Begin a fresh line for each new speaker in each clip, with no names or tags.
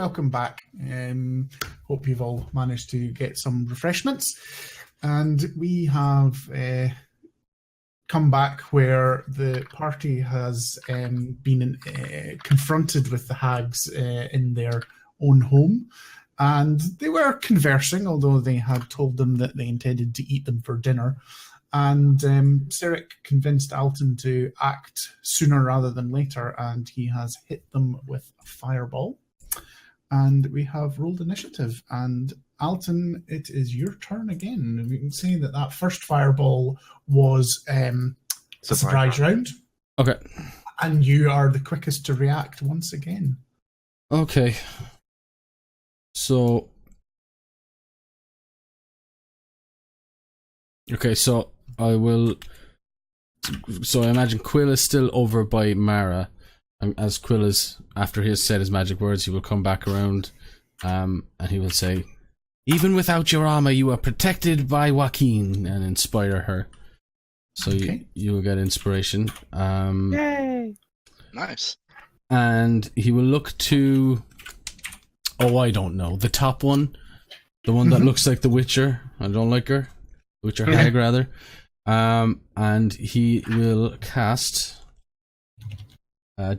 welcome back. Hope you've all managed to get some refreshments. And we have come back where the party has been confronted with the hags in their own home. And they were conversing, although they had told them that they intended to eat them for dinner. And Sirik convinced Alton to act sooner rather than later, and he has hit them with a fireball. And we have rolled initiative. And Alton, it is your turn again. We can say that that first fireball was a surprise round.
Okay.
And you are the quickest to react once again.
Okay. So I will. So I imagine Quill is still over by Mara. And as Quill is, after he has said his magic words, he will come back around, and he will say, "Even without your armor, you are protected by Joaquin," and inspire her. So
Okay.
you will get inspiration.
Yay!
Nice.
And he will look to. Oh, I don't know. The top one, the one that looks like the Witcher. I don't like her. Witcher Hag, rather. And he will cast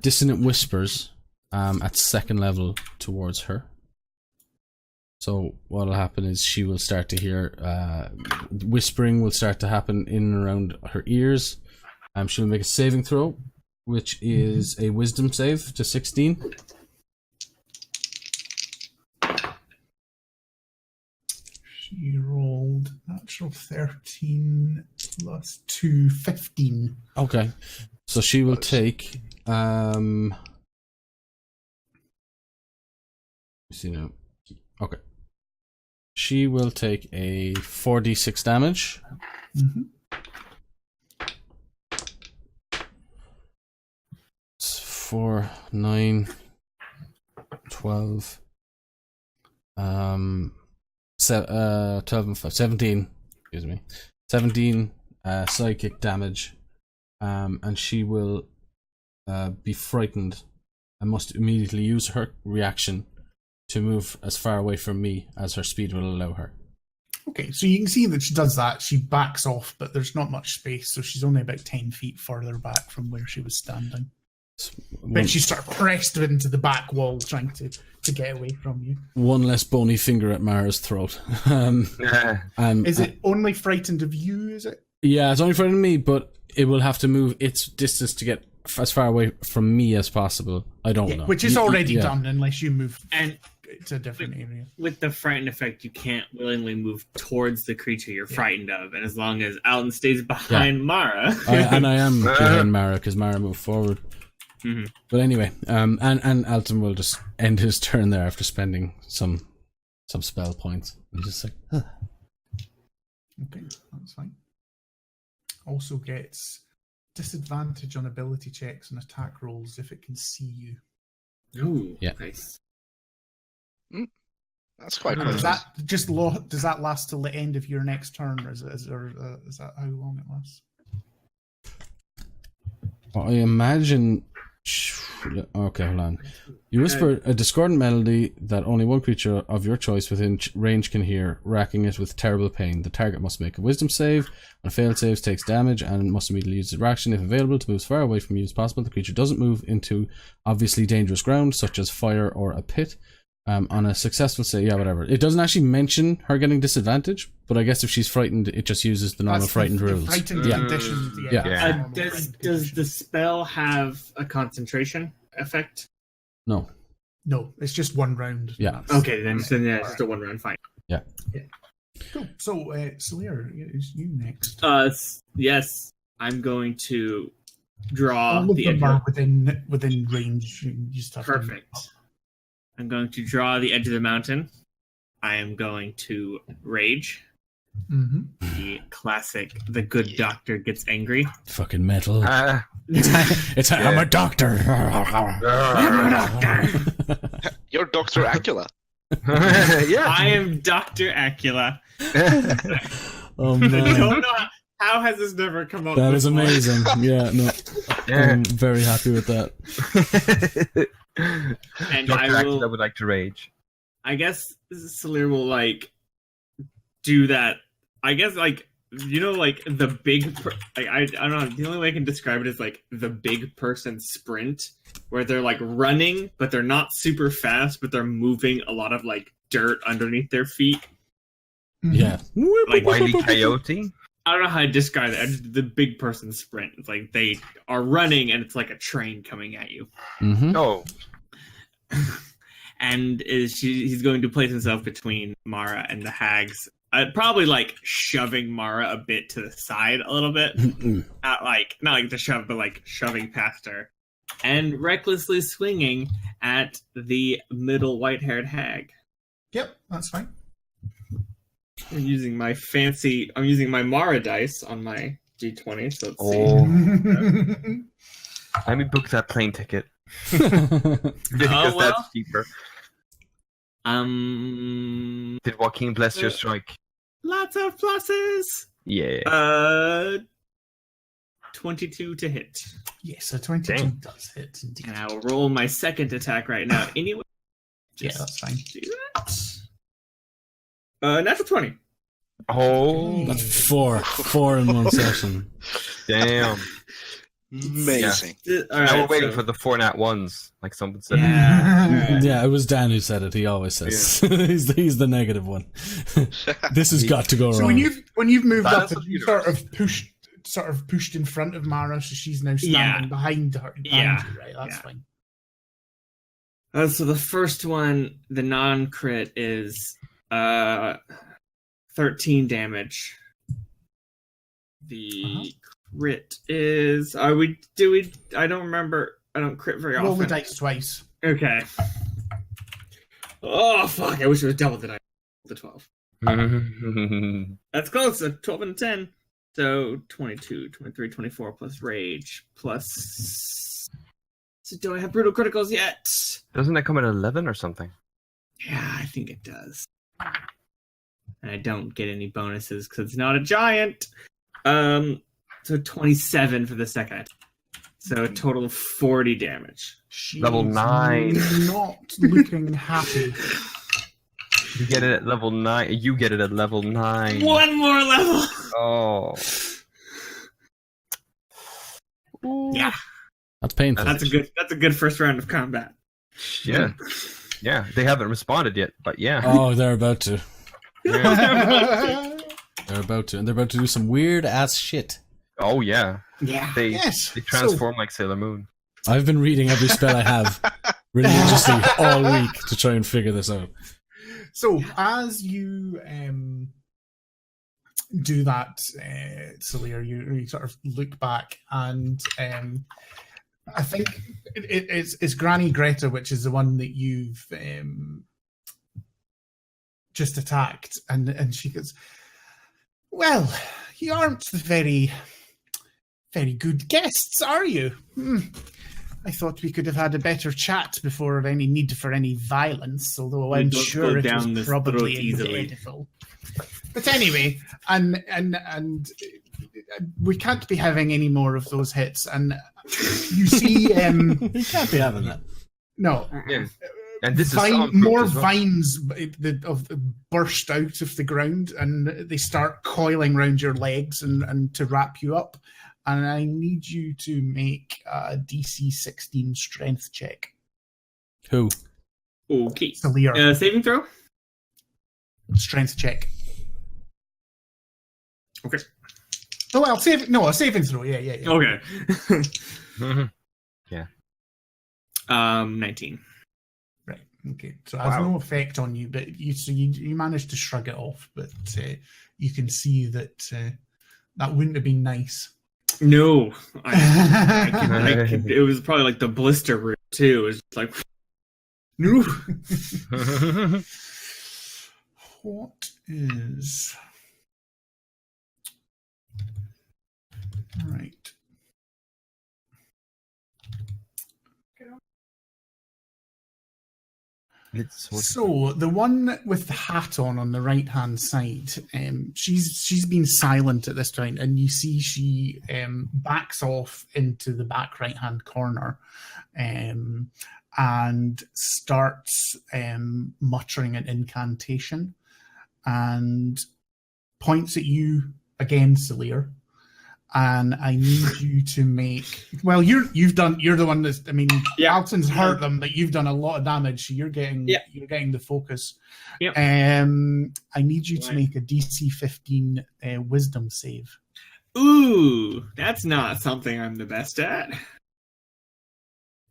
Dissonant Whispers at second level towards her. So what will happen is she will start to hear whispering will start to happen in and around her ears. She'll make a saving throw, which is a wisdom save to 16.
She rolled natural 13 plus 2, 15.
Okay. So she will take see now. Okay. She will take a 4d6 damage.
Mm-hmm.
It's 4, 9, 12, 12 and 5, 17, excuse me. 17 psychic damage. And she will be frightened and must immediately use her reaction to move as far away from me as her speed will allow her.
Okay, so you can see that she does that. She backs off, but there's not much space, so she's only about 10 feet further back from where she was standing. But she's sort of pressed into the back wall, trying to get away from you.
One less bony finger at Mara's throat.
Is it only frightened of you, is it?
Yeah, it's only frightened of me, but it will have to move its distance to get as far away from me as possible. I don't know.
Which is already done, unless you move
And
to a different area.
with the frightened effect, you can't willingly move towards the creature you're frightened of. And as long as Alton stays behind Mara...
and I am behind Mara, because Mara moved forward.
Mhm.
But anyway, and Alton will just end his turn there after spending some spell points. And just like,
Okay, that's fine. Also gets disadvantage on ability checks and attack rolls if it can see you.
Ooh,
Yeah.
nice.
That's quite
Does
close.
that does that last till the end of your next turn, or is that how long it lasts?
I imagine. Okay, hold on. You whisper a discordant melody that only one creature of your choice within range can hear, racking it with terrible pain. The target must make a wisdom save. On failed saves, takes damage and must immediately use its reaction if available to move as far away from you as possible. The creature doesn't move into obviously dangerous ground, such as fire or a pit. On a successful save, yeah, whatever. It doesn't actually mention her getting disadvantage, but I guess if she's frightened, it just uses the normal
That's
frightened
the
rules.
frightened
Yeah.
conditions.
Yeah.
that's the normal
Does
frightened
does
condition.
the spell have a concentration effect?
No.
No, it's just one round.
Yeah.
That's-
Okay, then it's just a one round fight.
Cool. So, Slayer, it's you next.
Yes, I'm going to draw
All of
the
them
edge.
are within range. You just have to-
Perfect. I'm going to draw the edge of the mountain. I am going to rage.
Mhm.
The classic, the good doctor gets angry.
Fucking metal.
Ah,
I'm a doctor.
you're Dr. Acula.
Yeah.
I am Dr. Acula.
Oh
I
man,
don't know how has this never come up
that is
before?
amazing. Yeah, no,
Yeah.
I'm very happy with that.
And
Dr.
I
Acula
will.
would like to rage.
I guess Salir will like do that. I guess like like the big. I don't know. The only way I can describe it is like the big person sprint, where they're like running, but they're not super fast, but they're moving a lot of like dirt underneath their feet.
Yeah.
Like
Wily Coyote?
I don't know how to describe it. Just the big person sprint. It's like they are running, and it's like a train coming at you.
Mm-hmm.
Oh.
And he's going to place himself between Mara and the hags. Probably like shoving Mara a bit to the side a little bit. Not like to shove, but like shoving past her. And recklessly swinging at the middle white-haired hag.
Yep, that's fine.
I'm using my Mara dice on my D20, so let's see.
Oh. Let me book that plane ticket. Because that's cheaper. Did Joaquin bless your strike?
Lots of pluses.
Yeah.
22 to hit.
Yes, a 22
Dang.
does hit indeed.
And I will roll my second attack right now. Anyway,
Yeah, that's fine.
do that. Natural 20.
Oh.
That's four in one session.
Damn.
Amazing.
All
Now we're
right,
waiting
so-
for the 4 nat 1s, like someone said.
Yeah.
Yeah, it was Dan who said it. He always says he's the negative one. This has got to go
So
wrong.
when you've moved
Balance
up,
of
and you
universe.
sort of pushed in front of Mara, so she's now standing behind her. Behind
Yeah.
you, right? That's
Yeah.
fine.
So the first one, the non-crit is 13 damage. The crit is I don't remember. I don't crit very
Roll the
often.
dice twice.
Okay. Oh fuck! I wish it was double the dice. The 12. That's close. 12 and 10. So 22, 23, 24 plus rage plus. So do I have brutal criticals yet?
Doesn't that come at 11 or something?
Yeah, I think it does. And I don't get any bonuses because it's not a giant. So 27 for the second attack. So a total of 40 damage.
She's
Level 9.
Not looking happy.
You get it at level 9. You get it at level 9.
One more level.
Oh.
Yeah,
That's painful.
that's a good first round of combat.
Yeah. Yeah, they haven't responded yet, but yeah.
Oh, they're about to.
Yeah.
They're about to. And they're about to do some weird ass shit.
Oh, yeah.
Yeah.
They
Yes.
transform like Sailor Moon.
I've been reading every spell I have religiously all week to try and figure this out.
So as you do that, Salir, you sort of look back, and I think it's Granny Greta, which is the one that you've just attacked, and she goes, "Well, you aren't the very good guests, are you? I thought we could have had a better chat before any need for any violence, although
We
I'm
don't
sure
go
it
down
was
this
probably
throat easily.
inevitable. But anyway, and we can't be having any more of those hits. And you see,
You can't be having that.
no,
Yeah. And this is
more
as well.
vines burst out of the ground, and they start coiling around your legs and to wrap you up. And I need you to make a DC 16 strength check.
Who?
Okay.
Salir,
Saving throw.
strength check.
Okay.
Oh, well, a saving throw. Yeah.
Okay.
Mhm.
19.
Right. Okay. So it has no effect on you, but you managed to shrug it off. But you can see that that wouldn't have been nice.
No, I could, it was probably like the blister root too. It was just like, no.
What is right? So the one with the hat on the right hand side, she's been silent at this point, and you see she backs off into the back right hand corner, and and starts muttering an incantation and points at you again, Salir. And I need you to make. Well, you're the one that's. I mean, Alton's hurt them, but you've done a lot of damage. So you're getting the focus.
Yep.
I need you to make a DC 15 Wisdom save.
Ooh, that's not something I'm the best at.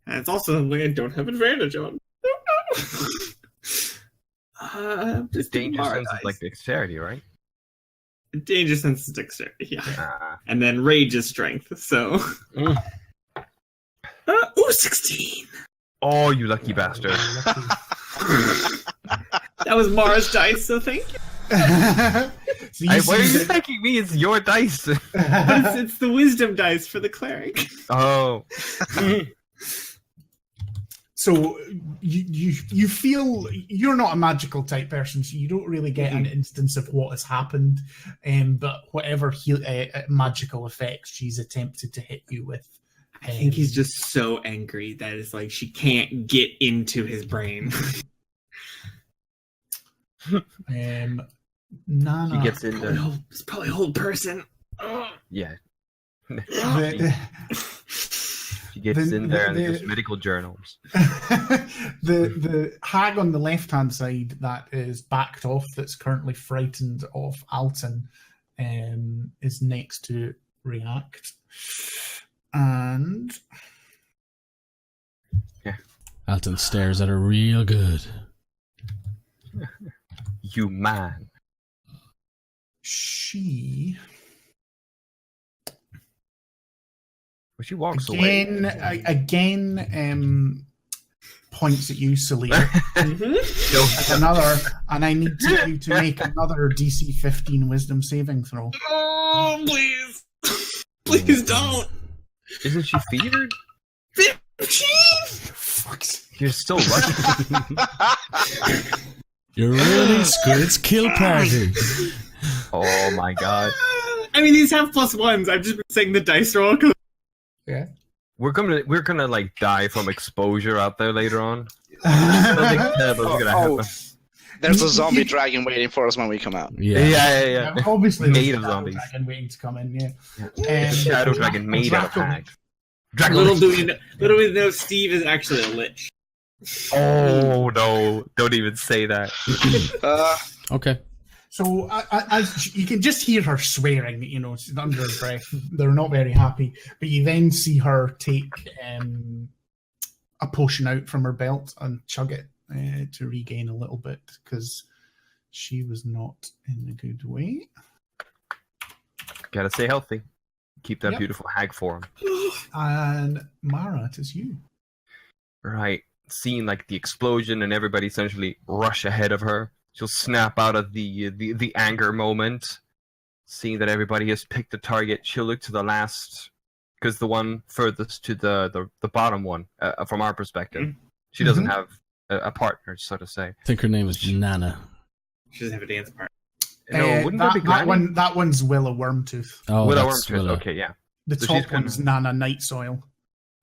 And it's also something I don't have advantage on.
The danger sense is like dexterity, right?
Danger sense is dexterity, yeah. And then rage is strength, so. Ooh, 16!
Oh, you lucky bastard.
That was Mara's dice, so thank you.
So
why are you thanking me? It's your dice.
It's the wisdom dice for the cleric.
Oh.
So you feel you're not a magical type person, so you don't really get an instance of what has happened. But whatever magical effects she's attempted to hit you with,
I think he's just so angry that it's like she can't get into his brain.
Nana,
He gets in there.
It's probably a whole person.
Yeah.
She
gets in there and there's medical journals.
the hag on the left-hand side that is backed off, that's currently frightened of Alton, is next to react. And
Alton stares at her real good.
You man.
She
walks away.
Again, points at you, Salir. And I need you to make another DC 15 Wisdom saving throw.
Oh, please. Please don't.
Isn't she fevered?
15?
You're still lucky.
You're really Squid's kill party.
Oh my god.
I mean, these have +1s. I've just been saying the dice roll.
Yeah.
We're gonna like die from exposure out there later on. Something terrible is gonna happen.
There's a zombie dragon waiting for us when we come out.
Yeah.
Obviously,
Made
there's
of
a
zombies.
dragon waiting to come in.
Shadow dragon made out of hags.
Little do we know Steve is actually a lich.
Oh no! Don't even say that.
Okay.
So as you can just hear her swearing, under her breath. They're not very happy. But you then see her take a potion out from her belt and chug it to regain a little bit, because she was not in a good way.
Gotta stay healthy. Keep that beautiful hag form.
And Mara, it is you.
Right. Seeing like the explosion and everybody essentially rush ahead of her. She'll snap out of the anger moment. Seeing that everybody has picked a target, she'll look to the last, because the one furthest to the bottom one, from our perspective. She doesn't have a partner, so to say.
I think her name is Nana.
She doesn't have a dance partner.
No, wouldn't that be Granny?
That one's Willow Wormtooth.
Oh,
Willow
that's
Wormtooth.
Willow.
Okay, yeah.
The
So
top
she's
one's Nana Nightsoil.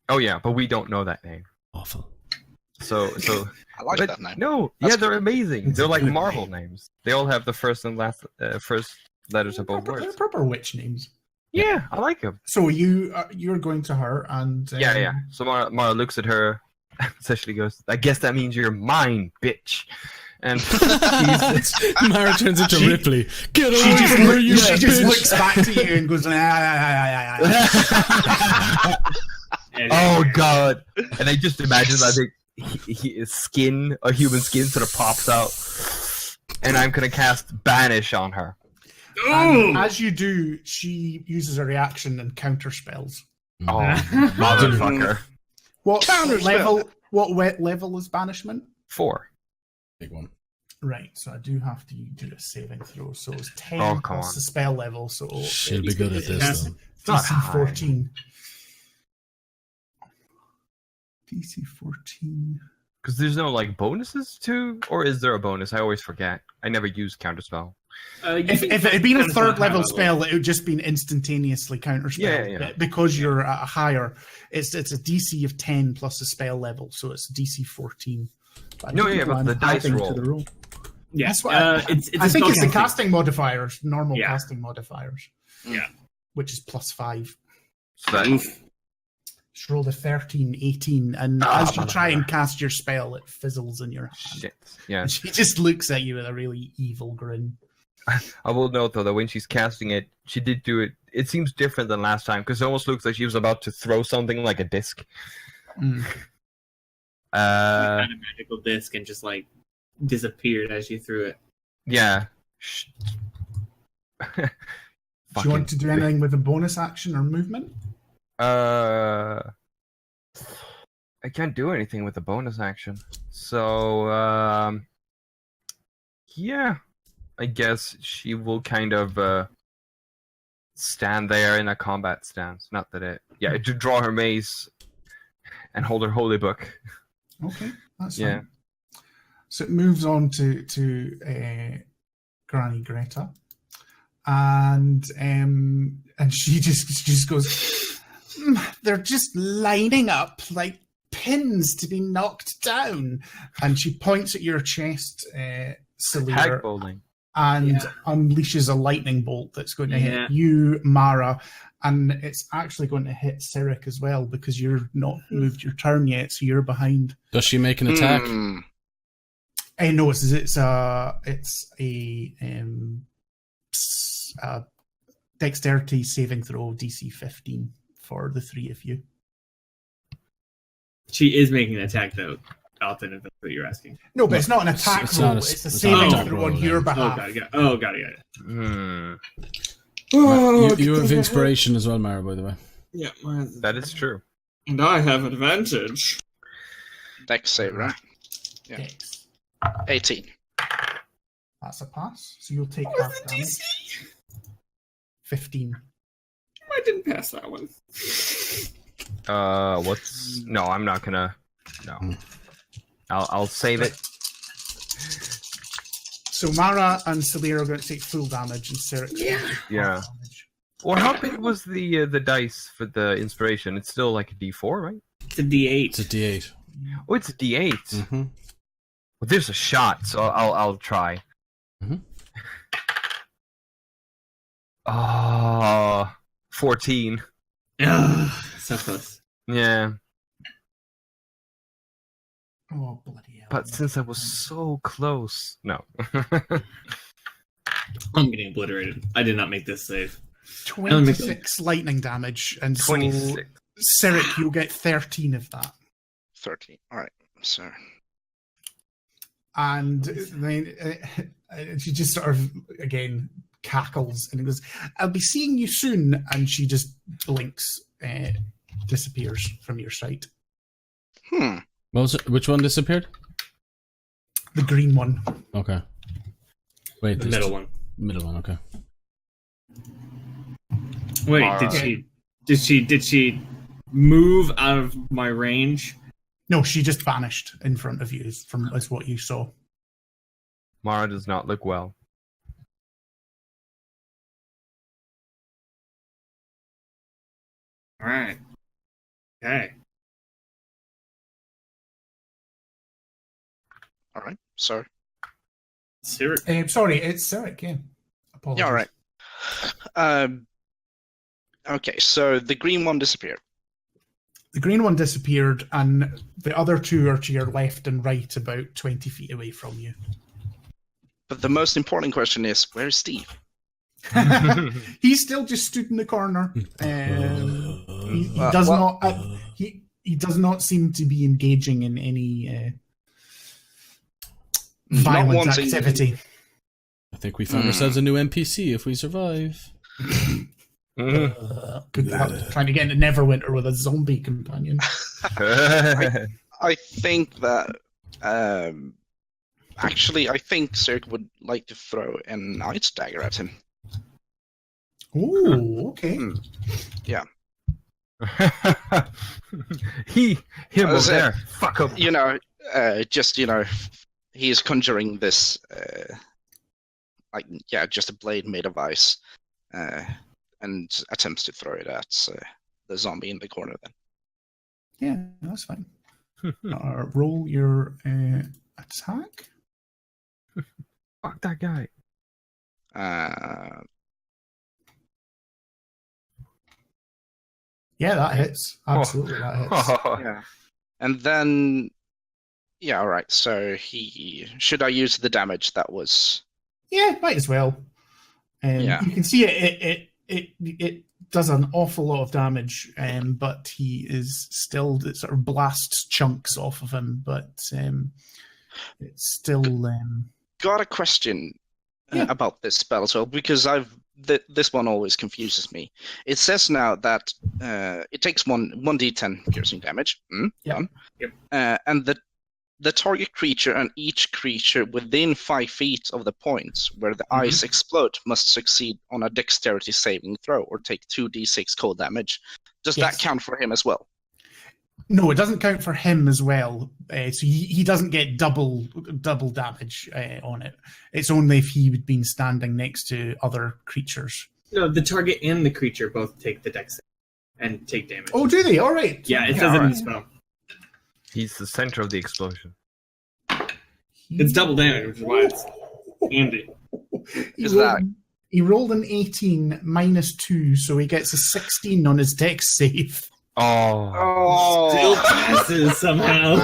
Oh yeah, but we don't know that name.
Awful.
So
I like that name.
No,
That's
they're
good.
amazing.
It's
They're
a
like
good
Marvel
name.
names. They all have the first and last first letters of both
They're
words.
proper witch names.
Yeah, I like them.
So you're going to her and
Yeah. So Mara looks at her, essentially goes, "I guess that means you're mine, bitch." And
Mara turns into Ripley. Get
She
away
just,
from her, you
she just
bitch.
looks back to you and goes,
oh god! And I just imagine his skin, a human skin, sort of pops out, and I'm gonna cast Banish on her.
And as you do, she uses a reaction and counter spells.
Oh, motherfucker!
What
Counterspell.
level is banishment?
4.
Big one.
Right, so I do have to do a saving throw. So it's 10
Oh, come
plus
on.
the spell level. So
She'll be good at this.
Yes.
Then.
not
DC
high.
14. DC 14.
Because there's no like bonuses to, or is there a bonus? I always forget. I never use counterspell.
If it had been a third level spell, it would just been instantaneously counterspell.
Yeah.
Because you're at a higher, it's a DC of 10 plus a spell level, so it's DC 14. But
But the dice
adding
roll.
to the roll.
Yeah,
That's what
I
think it's the casting modifiers, normal casting modifiers.
Yeah.
Which is +5.
So that,
Just rolled a 13, 18, and as you try and cast your spell, it fizzles in your hand.
shit. Yeah.
She just looks at you with a really evil grin.
I will note though that when she's casting it, she did do it. It seems different than last time because it almost looks like she was about to throw something like a disc.
Mm.
Kind of magical disc and just like disappeared as you threw it.
Yeah.
Do you want to do anything with a bonus action or movement?
I can't do anything with the bonus action. So, yeah. I guess she will kind of stand there in a combat stance. Not that it... Yeah, to draw her mace and hold her holy book.
Okay, that's fine. So it moves on to Granny Greta. And she just goes, they're just lining up like pins to be knocked down. And she points at your chest, Celia,
Hag-holing.
and unleashes a lightning bolt that's going to hit you, Mara, and it's actually going to hit Sirik as well because you're not moved your turn yet, so you're behind.
Does she make an attack?
No, it's a dexterity saving throw, DC 15 for the three of you.
She is making an attack though. Alton, if that's what you're asking.
No, but it's not an attack
It's
roll.
not
It's a saving throw on your behalf.
Got it.
You have inspiration as well, Mara, by the way.
Yeah,
That is true.
and I have advantage.
Dex save, right? Yeah.
Dex.
18.
That's a pass. So you'll take
What was
half
the
damage.
DC?
15.
I didn't pass that one.
What's... No, I'm not gonna... No. I'll save it.
So Mara and Celia are going to take full damage, and Sirik.
Yeah. Well, how big was the dice for the inspiration? It's still like a D4, right?
It's a D8.
It's a D8.
Oh, it's a D8.
Mm-hmm.
Well, there's a shot, so I'll try.
Mhm.
14.
So close.
Yeah,
Oh, bloody hell.
but since I was so close, no.
I'm getting obliterated. I did not make this save.
26 lightning damage, and so
26.
Sirik, you'll get 13 of that.
13. Alright, so.
And then she just sort of, again, cackles and goes, I'll be seeing you soon. And she just blinks, disappears from your sight.
What was it? Which one disappeared?
The green one.
Okay. Wait,
The middle one.
Middle one, okay.
Wait, did she move out of my range?
No, she just vanished in front of you, is what you saw.
Mara does not look well.
All right. Okay.
Alright, so.
Sirik.
Sorry, it's Sirik, yeah. Apologies.
Yeah, alright. Okay, so the green one disappeared.
The green one disappeared, and the other two are to your left and right, about 20 feet away from you.
But the most important question is, where is Steve?
He's still just stood in the corner. He does not seem to be engaging in any violent activity.
I think we found ourselves a new NPC if we survive.
Good luck trying to get into Neverwinter with a zombie companion.
I think that actually I think Sirik would like to throw a knight's dagger at him.
Oh, okay.
Yeah.
Him over there. Fuck him.
You know, just he's conjuring this, just a blade made of ice, and attempts to throw it at the zombie in the corner. Then.
Yeah, that's fine. Roll your attack.
Fuck that guy.
Yeah, that hits. Absolutely, that hits.
Yeah. And then, all right. So should I use the damage that was?
Yeah, might as well. You can see it does an awful lot of damage, but he is still, it sort of blasts chunks off of him, but it's still.
Got a question about this spell as well, because this one always confuses me. It says now that it takes 1d10 piercing damage.
Yep.
And the target creature and each creature within 5 feet of the points where the ice explode must succeed on a dexterity saving throw or take 2d6 cold damage. Does that count for him as well?
No, it doesn't count for him as well. So he doesn't get double damage on it. It's only if he had been standing next to other creatures.
No, the target and the creature both take the dex and take damage.
Oh, do they? All right.
Yeah, it says it in the spell.
He's the center of the explosion.
It's double damage, which is why it's handy.
He rolled an 18 minus 2, so he gets a 16 on his dex save.
Still passes somehow.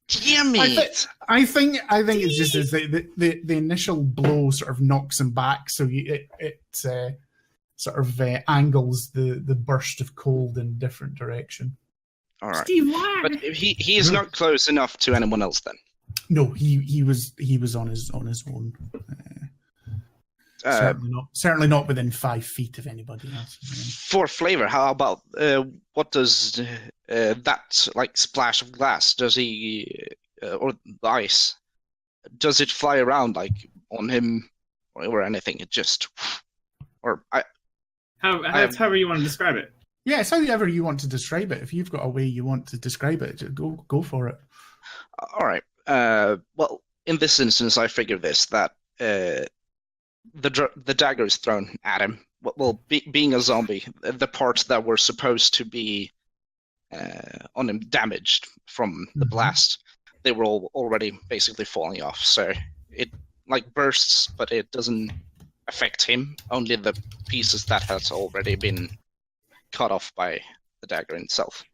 Damn it!
I think it's just as the initial blow sort of knocks him back, so it sort of angles the burst of cold in a different direction.
All right,
Steve, why?
but he is not close enough to anyone else then.
No, he was on his own. Certainly not within 5 feet of anybody else.
For flavor, how about what does that splash of glass? Does he or the ice? Does it fly around on him or anything? It just
however you want to describe it.
Yeah, it's however you want to describe it. If you've got a way you want to describe it, just go for it.
All right. Well, in this instance, I figure that the dagger is thrown at him. Well, being a zombie, the parts that were supposed to be on him damaged from the blast, they were all already basically falling off. So it bursts, but it doesn't affect him. Only the pieces that has already been cut off by the dagger itself.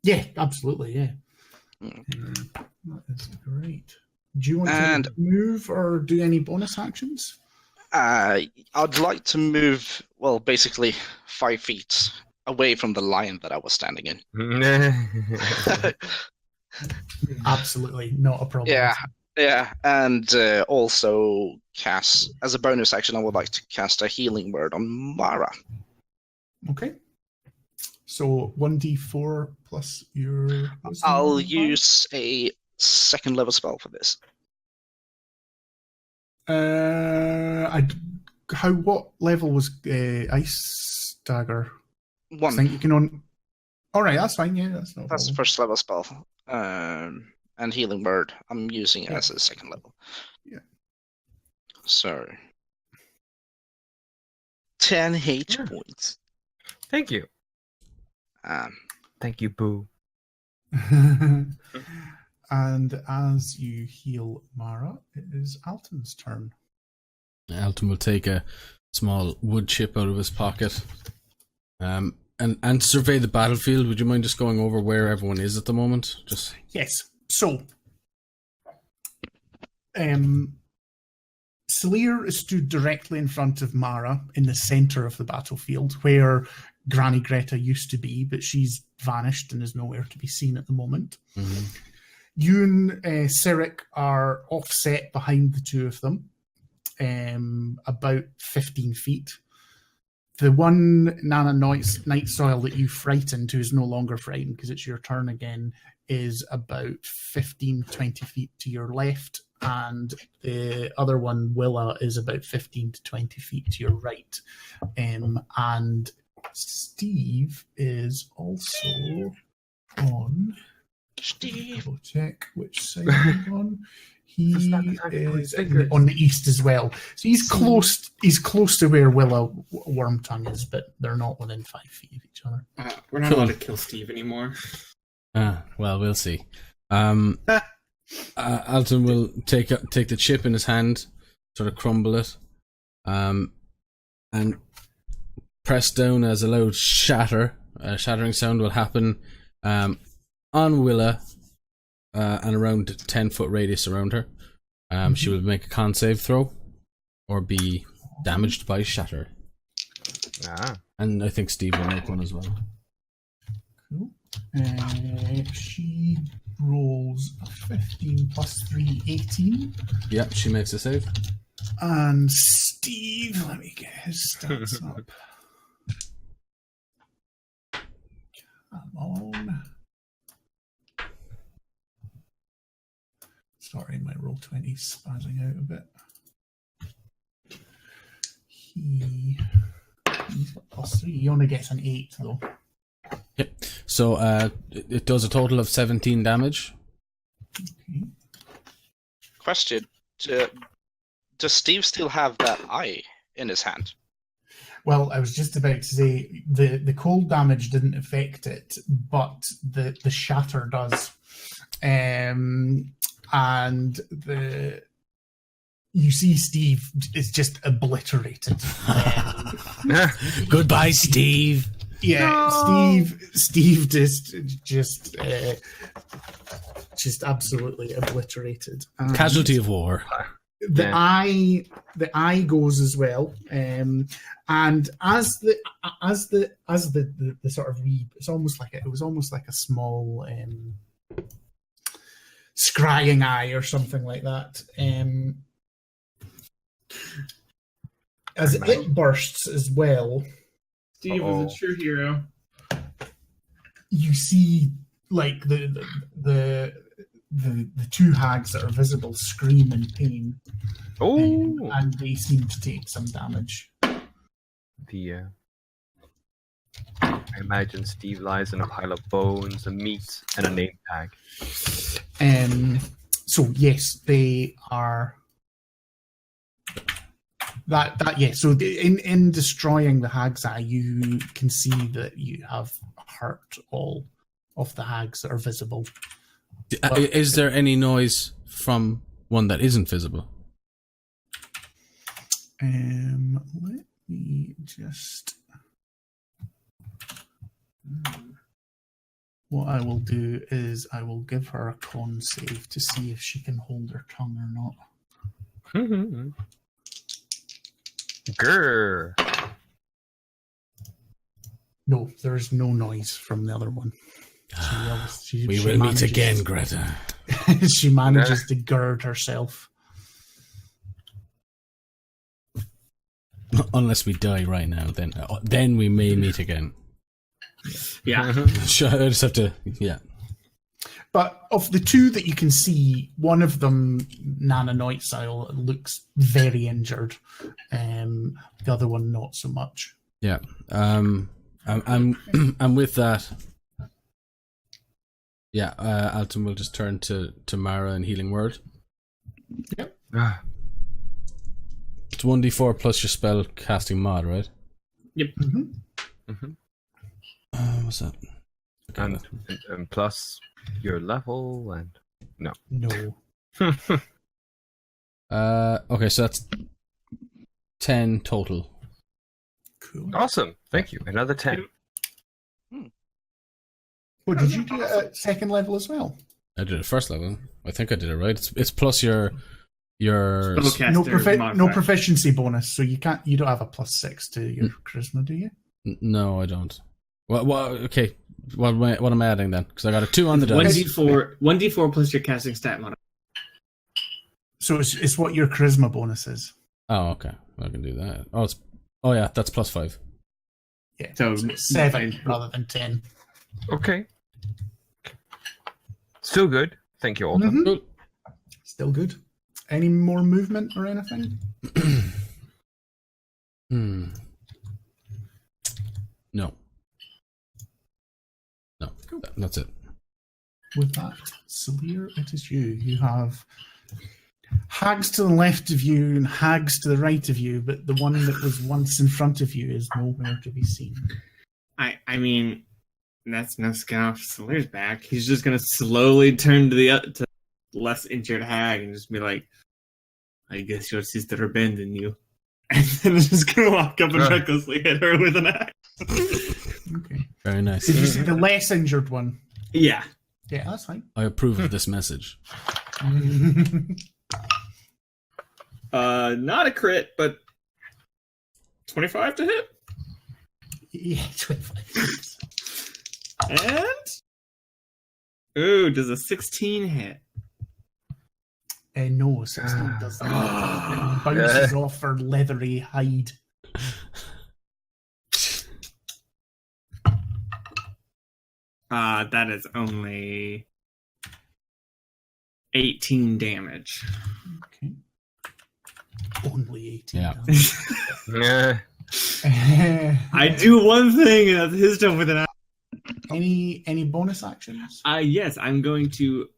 Yeah, absolutely. Yeah. That is great. Do you want to move or do any bonus actions?
I'd like to move, basically 5 feet away from the line that I was standing in.
Absolutely, not a problem.
Yeah, and also cast, as a bonus action, I would like to cast a healing word on Mara.
Okay. So 1d4 plus your...
I'll use a 2nd level spell for this.
What level was Ice Dagger?
1.
I think you can on. All right, that's fine. Yeah, that's no
That's the 1st level spell. And healing word, I'm using it as a 2nd level.
Yeah.
So 10 H points.
Thank you. Thank you, Boo.
And as you heal Mara, it is Alton's turn.
Alton will take a small wood chip out of his pocket and survey the battlefield. Would you mind just going over where everyone is at the moment?
Yes. So, Slayer stood directly in front of Mara in the centre of the battlefield, where Granny Greta used to be, but she's vanished and is nowhere to be seen at the moment.
Mm-hmm.
Yoon, Cyric are offset behind the two of them, about 15 feet. The one Nana Night Soil that you frightened, who is no longer frightened because it's your turn again, is about 15, 20 feet to your left, and the other one, Willa, is about 15 to 20 feet to your right. And Steve is also on
Steve.
Double check which side he's on. He
It's not the time to point
is
fingers.
on the east as well. So he's close. He's close to where Willa Wormtongue is, but they're not within 5 feet of each other.
We're not allowed to kill Steve anymore.
Well, we'll see. Alton will take the chip in his hand, sort of crumble it, and press down as a loud shattering sound will happen on Willa, and around 10-foot radius around her. She will make a con save throw, or be damaged by shatter. And I think Steve will make one as well.
Cool. She rolls a 15 plus 3, 18.
Yeah, she makes a save.
And Steve, let me get his stats up. Come on. Sorry, my roll 20's spazzing out a bit. He's got plus 3. He only gets an 8 though.
Yep. So it does a total of 17 damage.
Okay.
Question: does Steve still have that eye in his hand?
Well, I was just about to say the cold damage didn't affect it, but the shatter does. And you see Steve is just obliterated.
Goodbye, Steve.
Yeah,
No!
Steve just absolutely obliterated. And
Casualty of war.
the
Yeah.
eye goes as well, and as the sort of it was almost like a small scrying eye or something like that. As it bursts as well,
Steve is a true hero.
you see like the two hags that are visible scream in pain, and they seem to take some damage.
I imagine Steve lies in a pile of bones and meat and a name tag.
So yes, they are. So in destroying the hag's eye, you can see that you have hurt all of the hags that are visible.
Is there any noise from one that isn't visible?
Let me just. What I will do is I will give her a con save to see if she can hold her tongue or not.
Grr.
No, there is no noise from the other one. She
We
she
will meet
manages-
again, Greta.
She manages to gird herself.
Unless we die right now, then we may meet again.
Yeah.
Sure, I just have to. Yeah.
But of the two that you can see, one of them, Nana Noitstyle, looks very injured. The other one, not so much.
Yeah. I'm with that. Yeah. Alton will just turn to Mara and Healing Word.
Yep.
It's 1d4 plus your spell casting mod, right?
Yep.
Mm-hmm.
What's that?
And plus your level and
No.
Okay, so that's 10 total.
Cool.
awesome. Thank you. Another 10.
Well, did you do it at second level as well?
I did it first level. I think I did it right. It's plus your
Spellcaster
No,
modifier.
no proficiency bonus, so you don't have a +6 to your charisma, do you?
No, I don't. Well, okay. What am I adding then? Because I got a 2 on the dice.
1d4 plus your casting stat modifier.
So it's what your charisma bonus is.
Oh, okay. I can do that. Oh yeah, that's +5.
Yeah.
So
it's 7 rather than 10.
Okay. Still good. Thank you, Alton.
Mhm.
Cool.
Still good. Any more movement or anything?
No. No. That's it.
with that, Salir, it is you. You have hags to the left of you and hags to the right of you, but the one that was once in front of you is nowhere to be seen.
I mean, that's no skin off Salir's back. He's just gonna slowly turn to the less injured hag and just be like, "I guess your sister abandoned you," and then just gonna walk up and recklessly hit her with an axe.
Okay.
Very nice.
Did you see the less injured one?
Yeah.
Yeah, that's fine.
I approve of this message.
Not a crit, but 25 to hit.
Yeah, 25.
And ooh, does a 16 hit?
No, 16 doesn't. It bounces off her leathery hide.
That is only 18 damage.
Okay. Only 18.
Yeah.
Yeah.
I do one thing, and that's his turn with an axe.
Any bonus actions?
Yes, I'm going to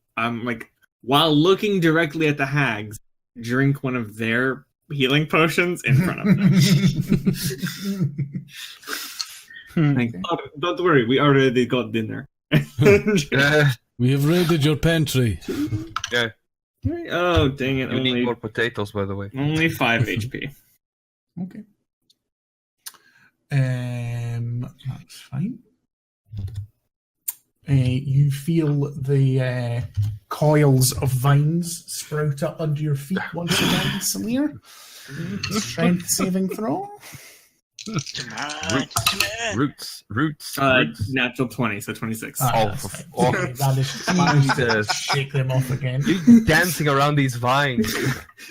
while looking directly at the hags, drink one of their healing potions in front of them. Like, oh, don't worry, we already got dinner.
We have raided your pantry.
Yeah.
Oh, dang it!
You need
Only
more potatoes, by the way.
5 HP.
Okay. That's fine. You feel the coils of vines sprout up under your feet once again, Salir. Strength saving throw.
Roots.
Natural 20, so 26.
That's fine. Okay, that is fine. Shake them off again.
You dancing around these vines.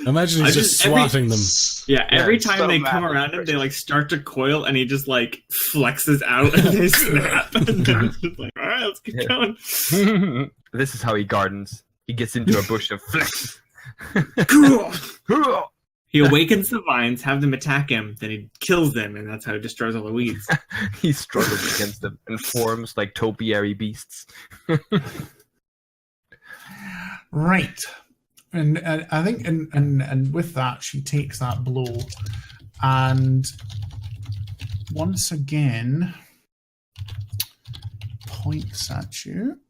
Imagine he's just swatting them.
Yeah, every time
so
they
mad
come
at
around
the
him, they start to coil, and he just flexes out, and they snap. And then it's just all right, let's keep going.
This is how he gardens. He gets into a bush and flex.
He awakens the vines, have them attack him, then he kills them, and that's how he destroys all the weeds.
He struggles against them and forms like topiary beasts.
Right. And I think and with that she takes that blow and once again points at you.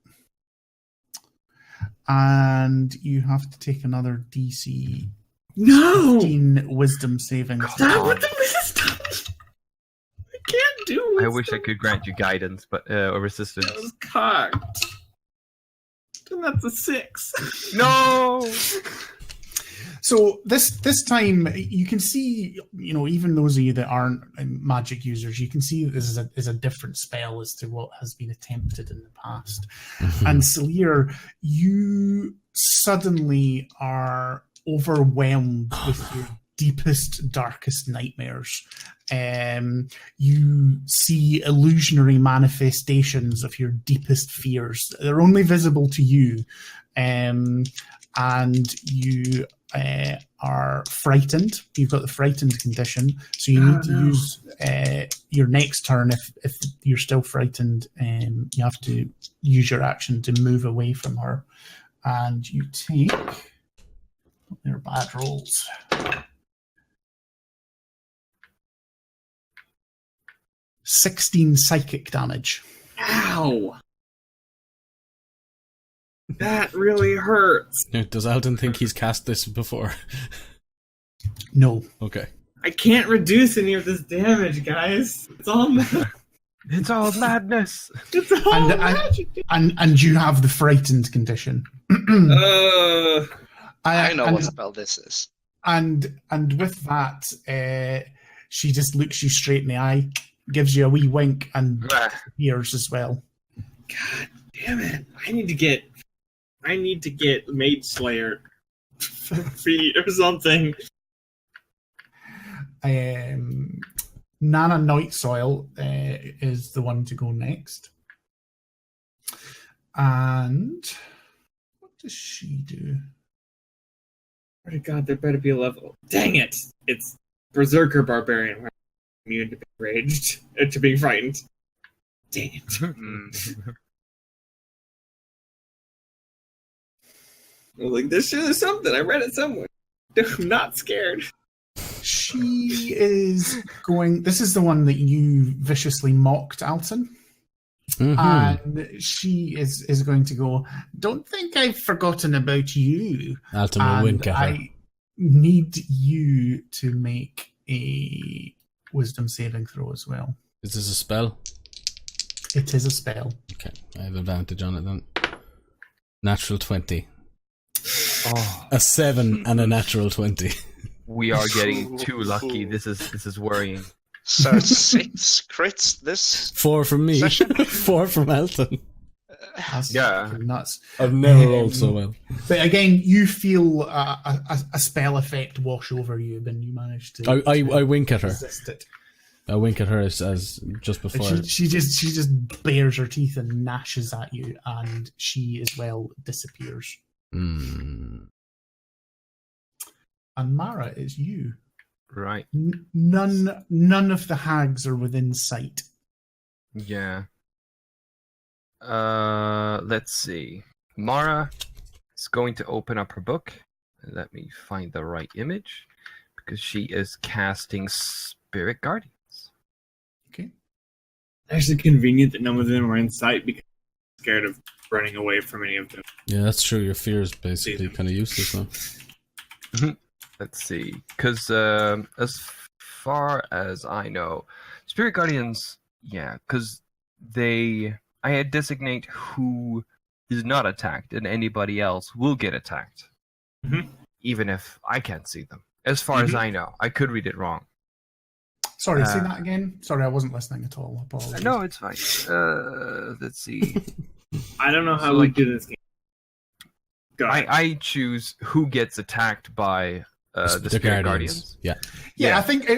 And you have to take another DC 15 wisdom saving.
Stop with the wisdom! I can't do wisdom.
I wish I could grant you guidance, but or resistance.
That was cocked. And that's a 6.
No.
So this time you can see, even those of you that aren't magic users, you can see this is a different spell as to what has been attempted in the past. And Salir, you suddenly are overwhelmed with your deepest, darkest nightmares. You see illusionary manifestations of your deepest fears. They're only visible to you, and you are frightened. You've got the frightened condition, so you need to use your next turn. If you're still frightened, you have to use your action to move away from her, and you take. They're bad rolls. 16 psychic damage.
Ow! That really hurts.
Does Alton think he's cast this before?
No.
Okay.
I can't reduce any of this damage, guys. It's all
It's all madness.
It's all magic.
And you have the frightened condition.
I know what spell this is.
And with that, she just looks you straight in the eye, gives you a wee wink, and disappears as well.
God damn it! I need to get Maid Slayer feet or something.
Nana Nightsoil is the one to go next. And what does she do?
Oh God, there better be a level. Dang it! It's Berserker Barbarian. Immune to being raged, to being frightened. Dang it! I was like, there's something. I read it somewhere. I'm not scared.
She is going. This is the one that you viciously mocked, Alton. And she is going to go, don't think I've forgotten about you.
Alton will wink at her.
I need you to make a wisdom saving throw as well.
Is this a spell?
It is a spell.
Okay, I have advantage on it then. Natural 20.
Oh,
A 7 and a natural 20.
we are getting too lucky. This is worrying.
So 6 crits this
4 from me.
session?
4 from Alton.
That's
Yeah.
fucking nuts.
I've never rolled so well.
But again, you feel a spell effect wash over you, and you manage to.
I wink at her.
Resist it.
I wink at her as just
And
before.
she just bares her teeth and gnashes at you, and she as well disappears.
Mm.
And Mara, it's you.
Right.
None of the hags are within sight.
Yeah. Let's see. Mara is going to open up her book. Let me find the right image, because she is casting Spirit Guardians.
Okay.
Actually, convenient that none of them are in sight because I'm scared of running away from any of them.
Yeah, that's true. Your fear is basically kind of useless now.
Let's see, because as far as I know, Spirit Guardians, yeah, because I designate who is not attacked, and anybody else will get attacked, even if I can't see them. As far as I know, I could read it wrong.
Sorry, say that again. Sorry, I wasn't listening at all. Apologies.
No, it's fine. Let's see.
I don't know how
So,
we
like,
do this game. Go ahead.
I choose who gets attacked by the Spirit Guardians.
Yeah.
Yeah, I think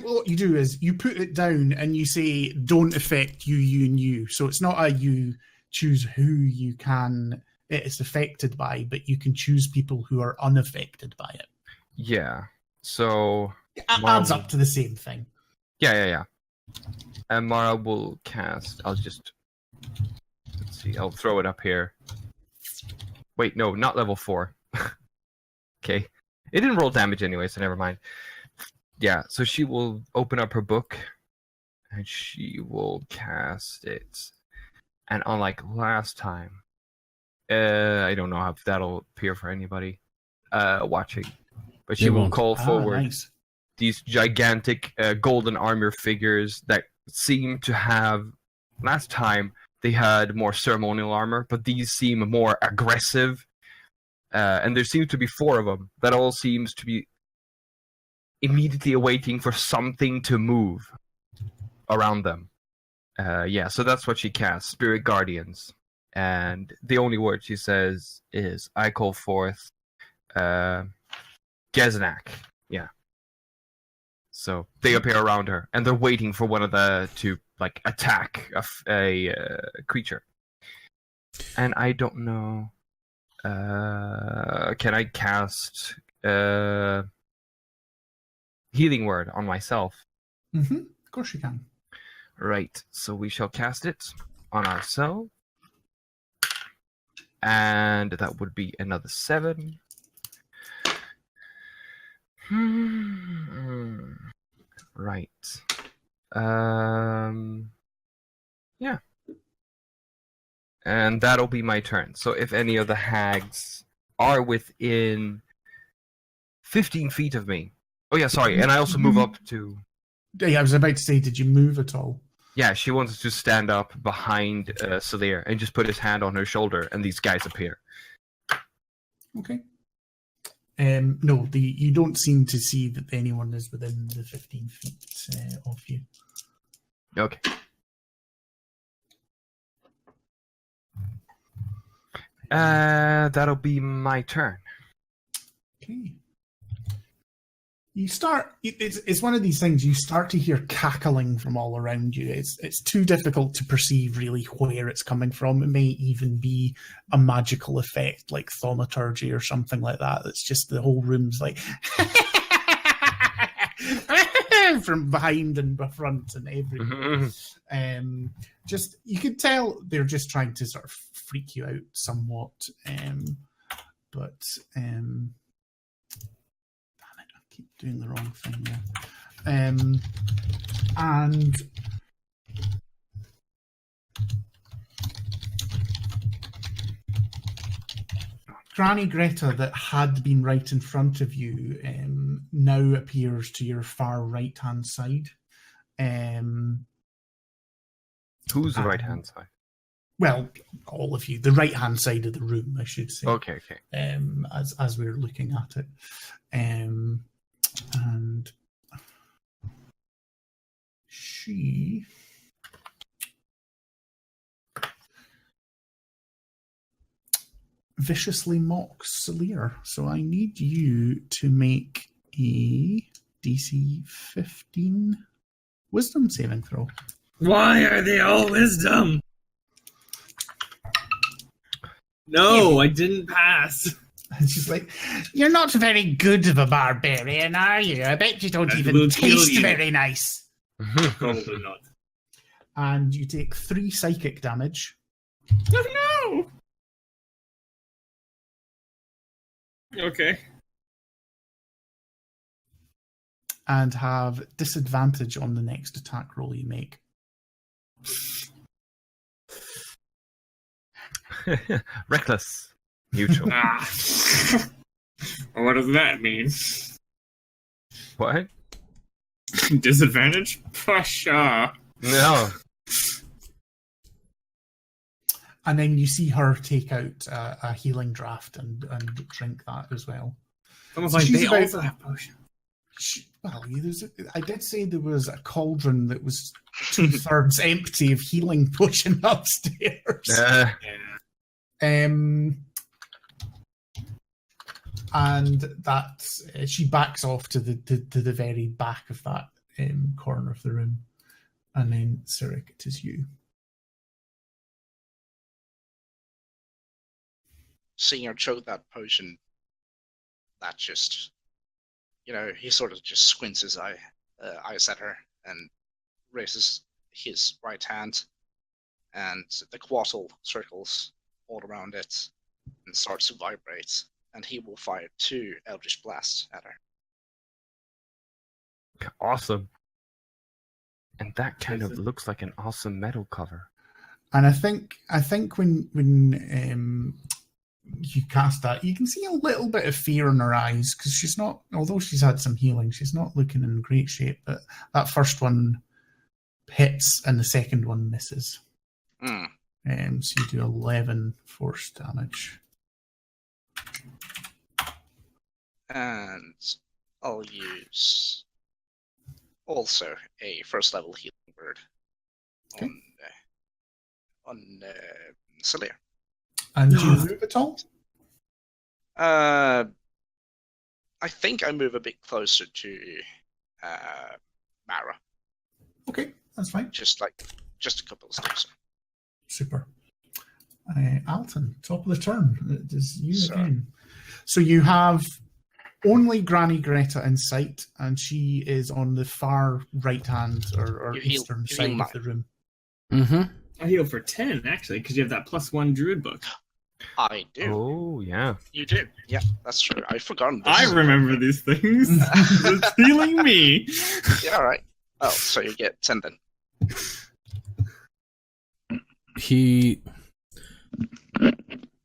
what you do is you put it down and you say, "Don't affect you, you, and you." So it's not a you choose who you can it's affected by, but you can choose people who are unaffected by it.
Yeah. So
It adds up to the same thing.
yeah. And Mara will cast. Let's see. I'll throw it up here. Wait, no, not level 4. Okay. It didn't roll damage anyway, so never mind. Yeah, so she will open up her book and she will cast it. And unlike last time, I don't know if that'll appear for anybody watching, but she will call forward
Nice.
these gigantic golden armor figures that seem to have. Last time they had more ceremonial armor, but these seem more aggressive. And there seems to be 4 of them. That all seems to be immediately awaiting for something to move around them. Yeah, so that's what she casts, Spirit Guardians. And the only word she says is, I call forth Geznak. Yeah. So they appear around her, and they're waiting for one of the to attack a creature. And I don't know. Can I cast Healing Word on myself?
Of course you can.
Right. So we shall cast it on ourselves. And that would be another 7. Right. Yeah. And that'll be my turn. So if any of the hags are within 15 feet of me. Oh yeah, sorry. And I also move up to...
Yeah, I was about to say, did you move at all?
Yeah, she wants to stand up behind Salir and just put his hand on her shoulder, and these guys appear.
Okay. No, you don't seem to see that anyone is within the 15 feet of you.
Okay. That'll be my turn.
Okay. You start. It's one of these things. You start to hear cackling from all around you. It's too difficult to perceive really where it's coming from. It may even be a magical effect like thaumaturgy or something like that. It's just the whole room's like from behind and front and everywhere. Just you could tell they're just trying to sort of freak you out somewhat. but damn it, I keep doing the wrong thing there. And Granny Greta, that had been right in front of you, now appears to your far right-hand side.
Who's the right-hand side?
Well, all of you. The right-hand side of the room, I should say.
Okay.
As we're looking at it. And she... viciously mocks Lair. So I need you to make a DC 15 wisdom saving throw.
Why are they all wisdom? No, I didn't pass.
And she's like, "You're not very good of a barbarian, are you? I bet you don't
I
even
will kill
taste
you."
very nice."
Probably not.
And you take 3 psychic damage.
Oh, no! Okay.
And have disadvantage on the next attack roll you make.
Reckless. Neutral.
What does that mean?
What?
Disadvantage? Sure.
No.
And then you see her take out a healing draft and drink that as well.
Almost
So
like
she's
they
about-
also have potions.
Well, I did say there was a cauldron that was 2/3 empty of healing potion upstairs.
Yeah.
And that she backs off to the very back of that corner of the room. And then, Cyric, it is you.
Seeing her choke that potion, that just, he sort of just squints his eyes at her and raises his right hand, and the quattle circles all around it and starts to vibrate, and he will fire 2 Eldritch Blasts at her.
Awesome. And that kind of looks like an awesome metal cover.
And I think when you cast that, you can see a little bit of fear in her eyes, because she's not, although she's had some healing, she's not looking in great shape. But that first one hits and the second one misses.
Mm.
So you do 11 force damage.
And I'll use also a first level healing word
Okay.
on Celia.
And do you move at all?
I think I move a bit closer to Mara.
Okay, that's fine.
Just a couple of steps.
Super. Alton, top of the turn. It is you
Sir.
again. So you have only Granny Greta in sight, and she is on the far right hand or
You heal-
eastern
you
side
heal
of the room.
Mm-hmm.
I heal for 10, actually, because you have that +1 druid book.
I do.
Oh, yeah.
You do. Yeah, that's true. I've forgotten this.
I remember these things. It's healing me.
Yeah, all right. Oh, so you get 10 then.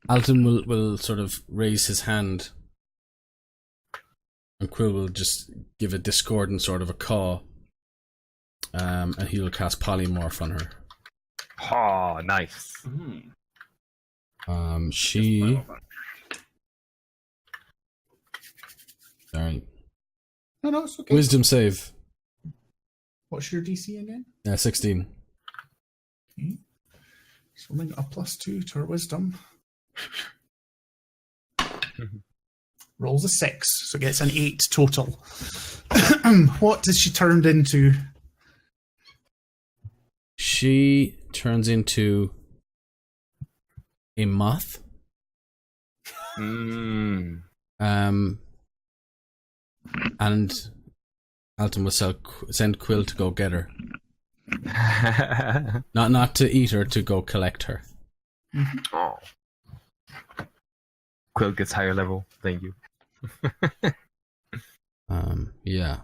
Alton will sort of raise his hand, and Quill will just give a discordant sort of a caw, and he will cast polymorph on her.
Oh, nice.
She. Sorry.
No, it's okay.
Wisdom save.
What's your DC again?
16.
Okay. So only got a +2 to her wisdom. Rolls a 6, so gets an 8 total. What has she turned into?
She turns into a moth.
Mm.
And Alton will send Quill to go get her. Not to eat her, to go collect her.
Oh. Quill gets higher level. Thank you.
Yeah.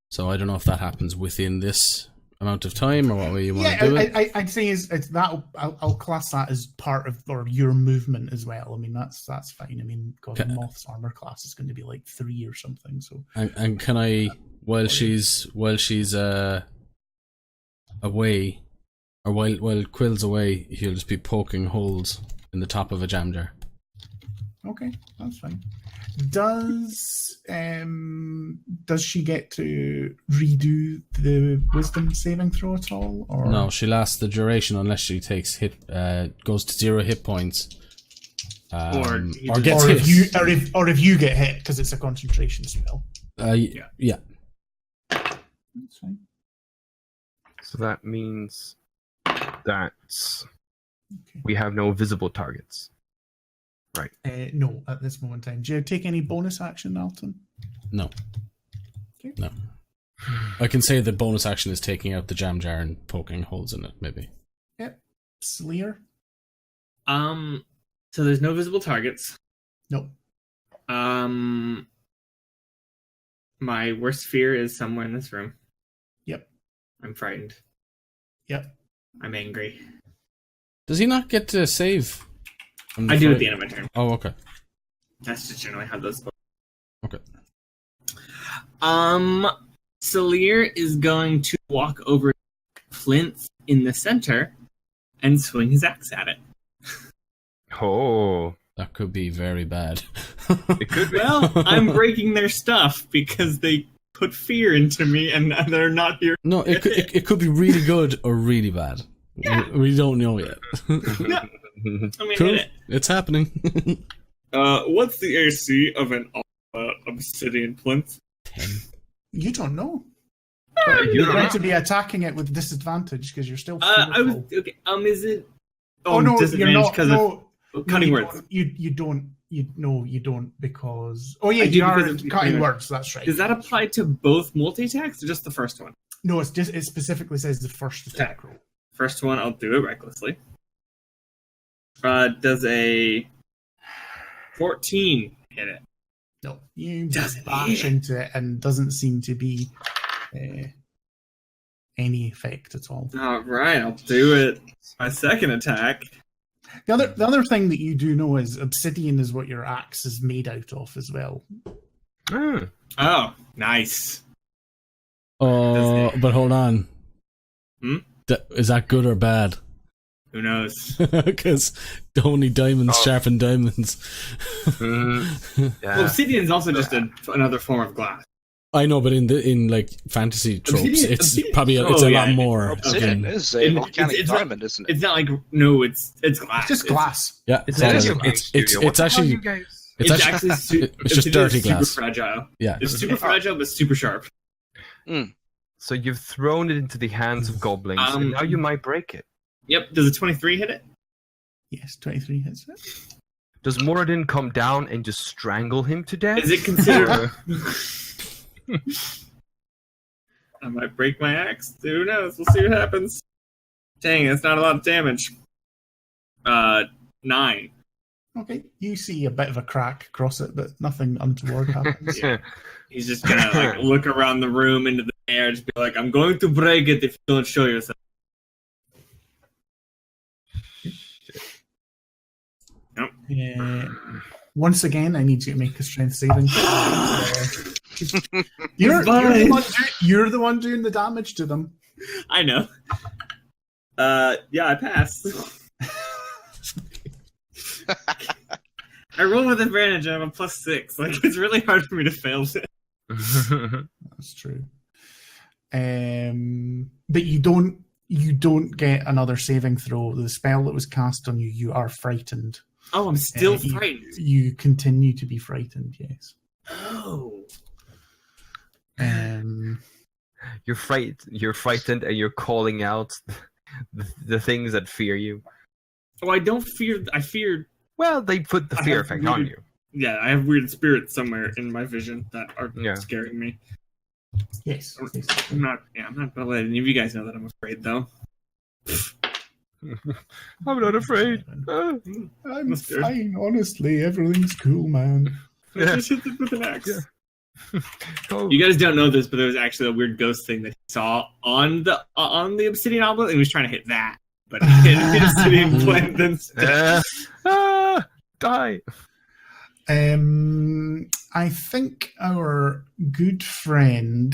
So I don't know if that happens within this amount of time or what way you want to do it.
I'd say it's that. I'll class that as part of or your movement as well. I mean, that's fine. I mean, God, Moth's armor class is going to be like 3 or something. So
and can I, while she's away, or while Quill's away, he'll just be poking holes in the top of a jam jar.
Okay, that's fine. Does she get to redo the wisdom saving throw at all? Or
No, she lasts the duration unless she takes goes to 0 hit points, or gets hit.
If you get hit because it's a concentration spell.
Yeah.
That's fine.
So that means that we have no visible targets. Right.
No, at this moment in time. Do you take any bonus action, Alton?
No.
Okay.
No. I can say the bonus action is taking out the jam jar and poking holes in it, maybe.
Yep. Slayer?
So there's no visible targets.
No.
My worst fear is somewhere in this room.
Yep.
I'm frightened.
Yep.
I'm angry.
Does he not get to save?
I do at the end of my turn.
Oh, okay.
That's just generally how those go.
Okay.
Salir is going to walk over Flint in the center and swing his axe at it.
Oh.
That could be very bad.
It could be.
Well, I'm breaking their stuff because they put fear into me and they're not here.
No, it could be really good or really bad.
Yeah.
We don't know yet.
Yeah. I mean,
Cool.
hit it.
It's happening.
What's the AC of an obsidian plinth?
10.
You don't know.
You
You're
don't
going
know.
to be attacking it with disadvantage because you're still
I was
fearful.
okay. Is it?
Oh no, you're
disadvantage
not.
because
No,
of cutting
you
words.
don't. You don't. You don't because. Oh yeah,
I do
you are
because of-
cutting
anyway.
words. That's right.
Does that apply to both multi-attacks or just the first one?
No, it's just it specifically says the first attack roll.
First one, I'll do it recklessly. Does a 14 hit it?
No, you
Doesn't
bash
hit.
into it and doesn't seem to be any effect at all.
All right, I'll do it. My second attack.
The other thing that you do know is obsidian is what your axe is made out of as well.
Mm.
Oh, nice.
Oh, but hold on.
Hmm?
Is that good or bad?
Who knows?
Because only diamonds sharpen diamonds.
Mm. Yeah.
Well, obsidian is also just another form of glass.
I know, but in like fantasy tropes, it's
Obsidian-
probably
oh,
it's a
yeah.
lot more.
Obsidian
than-
is a
It-
volcanic
it's not-
diamond, isn't it?
It's not like no, it's glass.
It's just glass.
Yeah,
It's
all
a
of
video
it.
game
It's
studio. What the hell,
actually
you guys?
it's
It's
actually
actually
it's just
obsidian
dirty
is super
glass.
fragile.
Yeah.
It's super fragile but super sharp.
So you've thrown it into the hands of goblins, and now you might break it.
Yep. Does a 23 hit it?
Yes, 23 hits it.
Does Moradin come down and just strangle him to death?
Is it considered?
Or-
I might break my axe. Who knows? We'll see what happens. Dang, that's not a lot of damage. 9.
Okay, you see a bit of a crack across it, but nothing untoward happens.
Yeah. He's just gonna like look around the room into the air, just be like, "I'm going to break it if you don't show yourself."
Once again, I need you to make a strength saving. You're the one doing the damage to them.
I know. Yeah, I passed. I roll with advantage and I have a +6. Like, it's really hard for me to fail this.
That's true. But you don't get another saving throw. The spell that was cast on you, you are frightened.
Oh, I'm still frightened.
You continue to be frightened, yes.
Oh.
You're frightened, and you're calling out the things that fear you.
Oh, I don't fear. I fear.
Well, they put the
I
fear
have
effect on
weird-
you.
Yeah, I have weird spirits somewhere in my vision that are
Yeah.
scaring me.
Yes.
I'm not gonna let any of you guys know that I'm afraid, though.
I'm not afraid.
I'm
Mustard.
fine, honestly. Everything's cool, man.
I just hit it with an axe.
Yeah. Oh,
You guys don't know this, but there was actually a weird ghost thing that he saw on the obsidian obelisk, and he was trying to hit that, but he hit the obsidian plant instead.
Die.
I think our good friend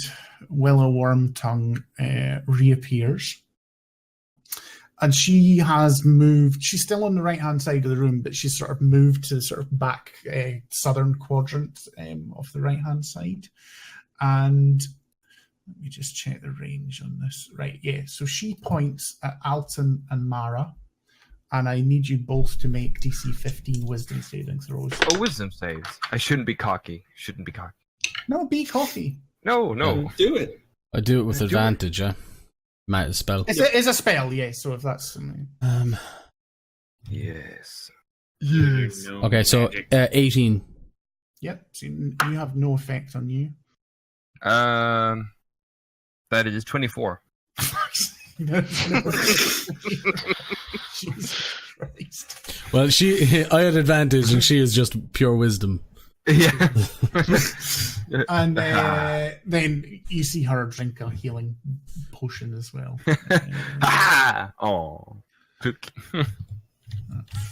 Willow Wormtongue reappears. And she has moved. She's still on the right-hand side of the room, but she's sort of moved to the sort of back southern quadrant of the right-hand side. And let me just check the range on this. Right, yeah. So she points at Alton and Mara, and I need you both to make DC 15 Wisdom saving throws.
Oh, wisdom saves. I shouldn't be cocky.
No, be cocky.
No.
Do it.
I do it with advantage, yeah. Might as spell.
It's a spell, yeah. So if that's
Yes.
No
Okay, so
magic.
18.
yep. So you have no effect on you.
That is 24.
Jesus Christ.
Well, I had advantage, and she is just pure wisdom.
Yeah.
And then you see her drink a healing potion as well.
Oh.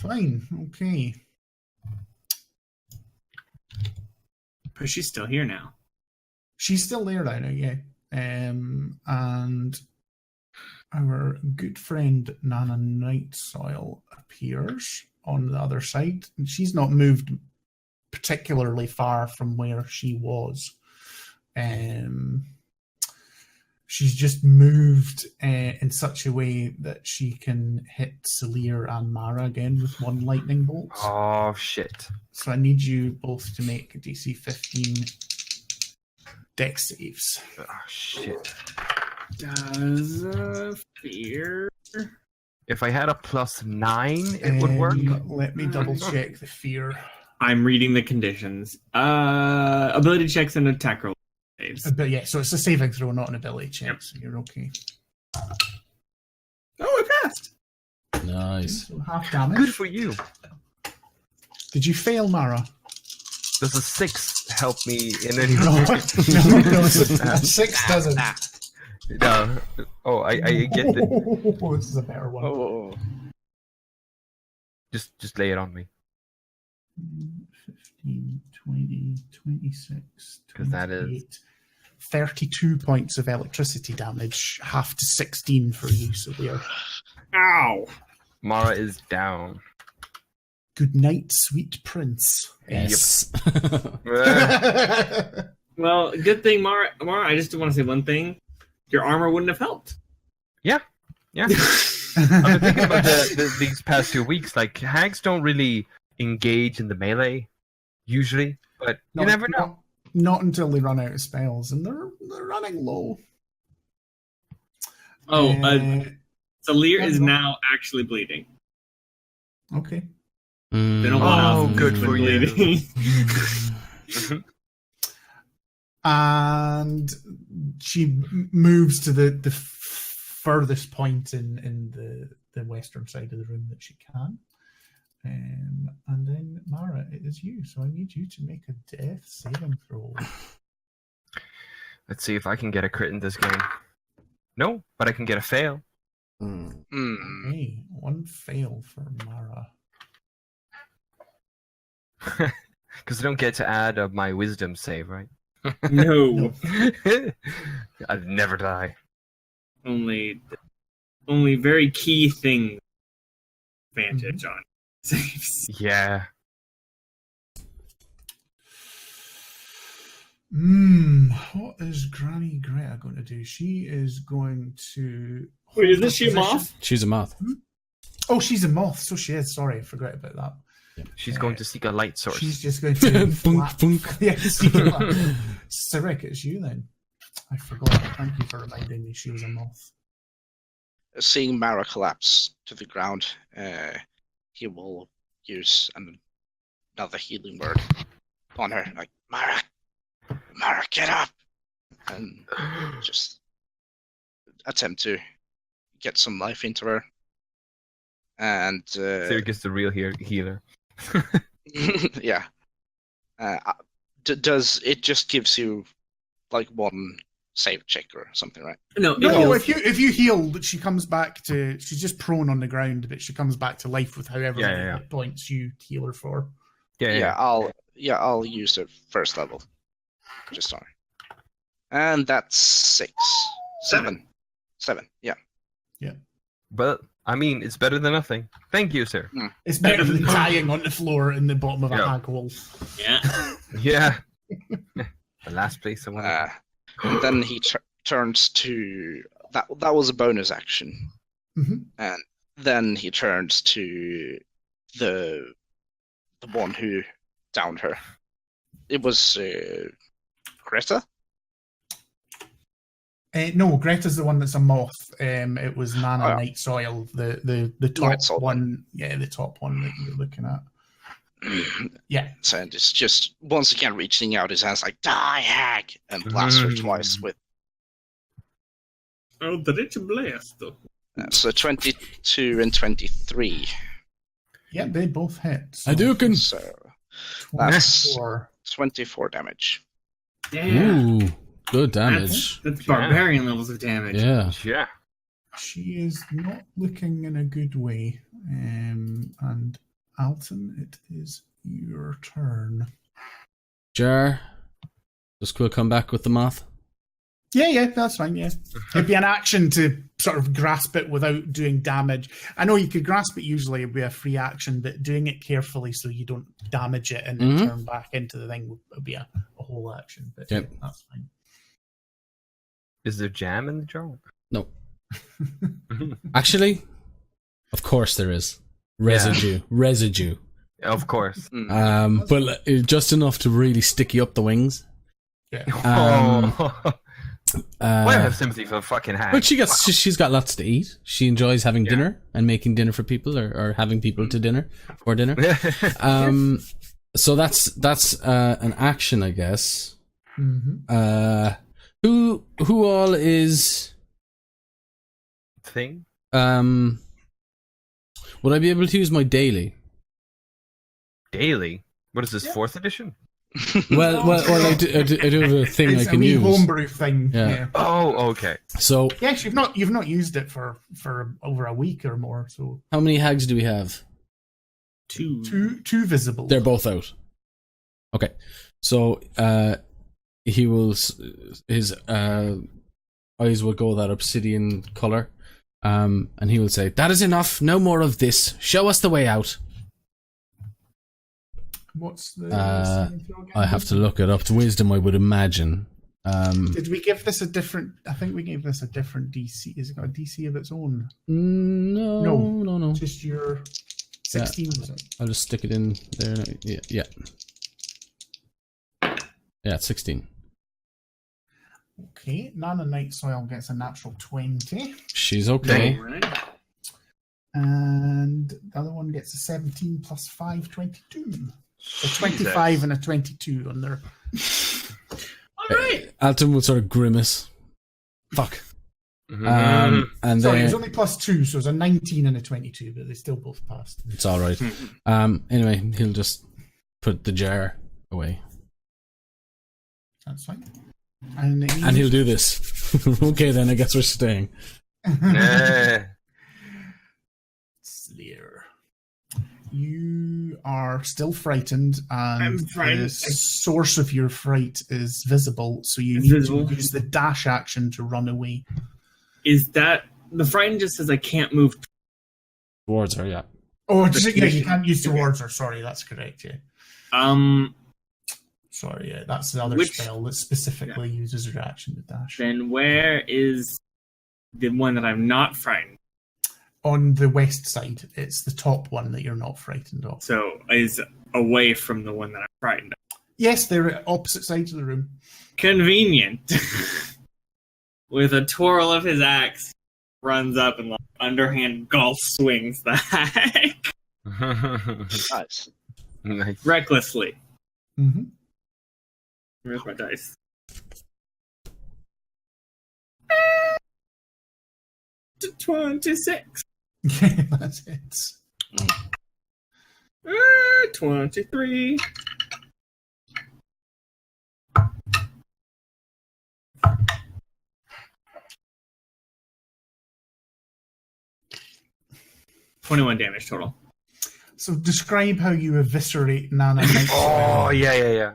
Fine, okay.
But she's still here now.
She's still there now, yeah. And our good friend Nana Nightsoil appears on the other side. And she's not moved particularly far from where she was. She's just moved in such a way that she can hit Salir and Mara again with one lightning bolt.
Oh, shit.
So I need you both to make a DC 15 dex saves.
Oh, shit.
Does fear?
If I had a +9, it would work.
Let me double check the fear.
I'm reading the conditions. Ability checks and attack roll saves.
But yeah, so it's a saving throw, not an ability check,
Yep.
so you're okay.
Oh, I passed.
Nice.
So half damage.
Good for you.
Did you fail, Mara?
Does a 6 help me in any
No,
way?
no, 6 doesn't.
No. Oh, I get it.
Oh, this is a better one.
Oh,
Just lay it on me.
15, 20, 26,
'Cause that is-
28, 32 points of electricity damage, half to 16 for you, so we are.
Ow.
Mara is down.
Good night, sweet prince.
Yes.
Well, good thing, Mara, I just want to say one thing. Your armor wouldn't have helped.
Yeah. I've been thinking about these past 2 weeks. Like, hags don't really engage in the melee, usually, but you never know.
Not until they run out of spells, and they're running low.
Oh, Salir
I
is
don't know.
now actually bleeding.
Okay.
Been a
Oh,
while since
good
he's
for
been
you.
bleeding.
And she moves to the furthest point in the western side of the room that she can. And then, Mara, it is you. So I need you to make a death saving throw.
Let's see if I can get a crit in this game. No, but I can get a fail.
Hey, one fail for Mara.
Because I don't get to add my wisdom save, right?
No.
I'd never die.
Only very key thing advantage on saves.
Yeah.
What is Granny Greta going to do? She is going to.
Wait,
hold
isn't
her
she a
position.
moth?
She's a moth.
Oh, she's a moth. So she is. Sorry, I forgot about that.
She's going to seek a light source.
She's just going to
Bunk,
flap.
bunk.
Yeah, Sirik, it's you then. I forgot. Thank you for reminding me she was a moth.
seeing Mara collapse to the ground, he will use another healing word on her, like, Mara, get up! And just attempt to get some life into her. And
Sirius is the real healer.
yeah. Does it just gives you like one save check or something, right?
No,
No, if you heal, she comes back to. She's just prone on the ground, but she comes back to life with however many hit points you heal her for.
Yeah.
I'll use the first level. Just sorry. And that's 6. 7. Yeah.
But I mean, it's better than nothing. Thank you, sir.
It's better than dying on the floor in the bottom of a hag-hole.
Yeah.
Yeah. The last place I want.
And then he turns to that. That was a bonus action, and then he turns to the one who downed her. It was Greta.
No, Greta's the one that's a moth. It was Nana Night Soil, the top one. Yeah, the top one that you're looking at. Yeah.
So it's just once again reaching out his hands like die hag and blast her twice with.
Oh, the rich blast.
So 22 and 23.
Yeah, they both hit. So
Hadouken.
So that's 24 damage.
Yeah.
Ooh, good damage.
That's barbarian levels of damage.
Yeah.
Yeah.
She is not looking in a good way. And Alton, it is your turn.
Jar, just quick come back with the moth.
Yeah, that's fine, yeah. It'd be an action to sort of grasp it without doing damage. I know you could grasp it usually, it'd be a free action, but doing it carefully so you don't damage it and then turn back into the thing would be a whole action. But yeah, that's fine.
Is there jam in the jar?
No. Actually, of course there is. Residue.
Of course.
But just enough to really sticky up the wings.
Yeah.
I have sympathy for the fucking hag.
But she's got lots to eat. She enjoys having dinner and making dinner for people or having people to dinner for dinner. So that's an action, I guess. Who all is
thing?
Would I be able to use my daily?
Daily? What is this, 4th edition?
Well, I do have a thing I can use.
It's a homebrew thing.
Yeah.
Oh, okay.
So
yes, you've not used it for over a week or more. So
how many hags do we have?
2
visible.
They're both out. Okay, so he will his eyes will go that obsidian color, and he will say, "That is enough. No more of this. Show us the way out."
What's the?
I have to look it up. To wisdom, I would imagine.
Did we give this a different? I think we gave this a different DC. Is it got a DC of its own?
No.
Just your 16. Was it?
I'll just stick it in there. Yeah. Yeah, it's 16.
Okay, Nana Night Soil gets a natural 20.
She's okay.
And the other one gets a 17 plus 5, 22. A 25 and a 22 on there.
Alright.
Alton will sort of grimace. Fuck.
Sorry,
And then
it was only plus 2, so it was a 19 and a 22, but they still both passed.
it's alright. Anyway, he'll just put the jar away.
That's fine. And
he'll do this. Okay, then I guess we're staying.
Slayer. You are still frightened, and
I'm frightened.
the source of your fright is visible, so you need to use the dash action to run away.
Is that the frightened just says I can't move
Towards her, yeah.
Oh, you can't use towards her. Sorry, that's correct. Yeah. Sorry, yeah, that's the other spell that specifically uses her action to dash.
Then where is the one that I'm not frightened?
On the west side, it's the top one that you're not frightened of.
So is away from the one that I'm frightened of.
Yes, they're at opposite sides of the room.
Convenient. With a twirl of his axe, runs up and underhand golf swings the hag.
Nice.
Recklessly.
Mm-hmm.
Where's my dice? 26.
Yeah, that's it.
23. $21 damage total.
So describe how you eviscerate Nana.
Oh, yeah.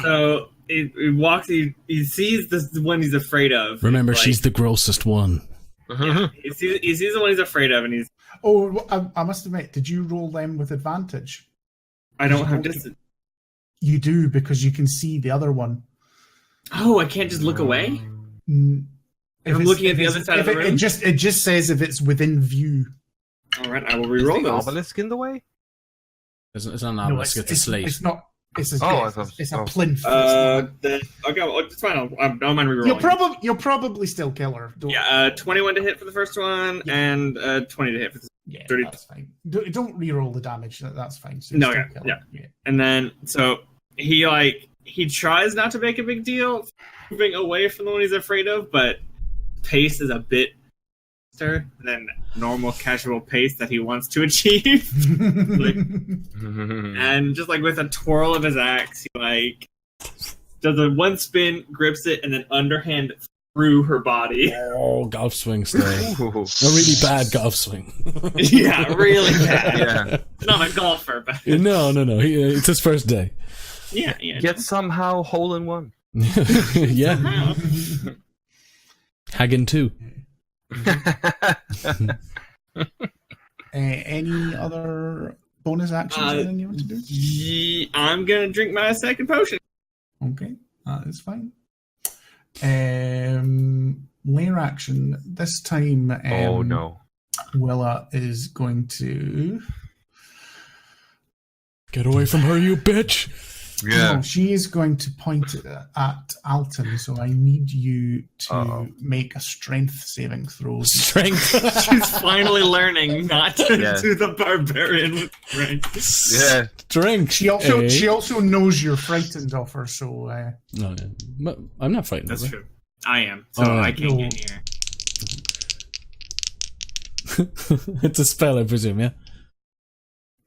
So he walks. He sees the one he's afraid of.
Remember,
Like,
she's the grossest one.
he sees the one he's afraid of, and he's.
Oh, I must admit, did you roll them with advantage?
I don't have distance.
You do, because you can see the other one.
Oh, I can't just look away. If I'm looking at the other side of the room.
It just says if it's within view.
All right, I will
Is
reroll
the
those.
obelisk in the way?
It's not an obelisk, it's a slate.
It's not. It's a,
Oh,
it's
oh.
a plinth.
Okay, it's fine. I don't mind rerolling.
You'll probably still kill her. Don't,
Yeah, 21 to hit for the first one, and 20 to hit for the
yeah,
30.
that's fine. Don't reroll the damage. That's fine. So
No,
still
yeah,
kill
yeah.
her. Yeah.
And then, so he tries not to make a big deal, moving away from the one he's afraid of, but pace is a bit faster than normal casual pace that he wants to achieve. And just like with a twirl of his axe, he does a one spin, grips it, and then underhand through her body.
Oh, golf swing style.
Ooh.
A really bad golf swing.
Yeah, really bad.
Yeah.
Not a golfer, but
No. It's his first day.
yeah.
Yet somehow hole in one.
Yeah. Hagen 2.
Any other bonus actions anything you want to do?
I'm gonna drink my second potion.
Okay, that is fine. Lair action. This time,
Oh no.
Willa is going to.
Get away from her, you bitch!
No, she is going to point it at Alton, so I need you to make a strength saving throw.
Strength.
She's finally learning not to
Yeah.
do the barbarian with strength.
Yeah.
Drink.
She also knows you're frightened of her, so
No, but I'm not fighting
That's
her.
true. I am, so I can't get here.
It's a spell, I presume, yeah?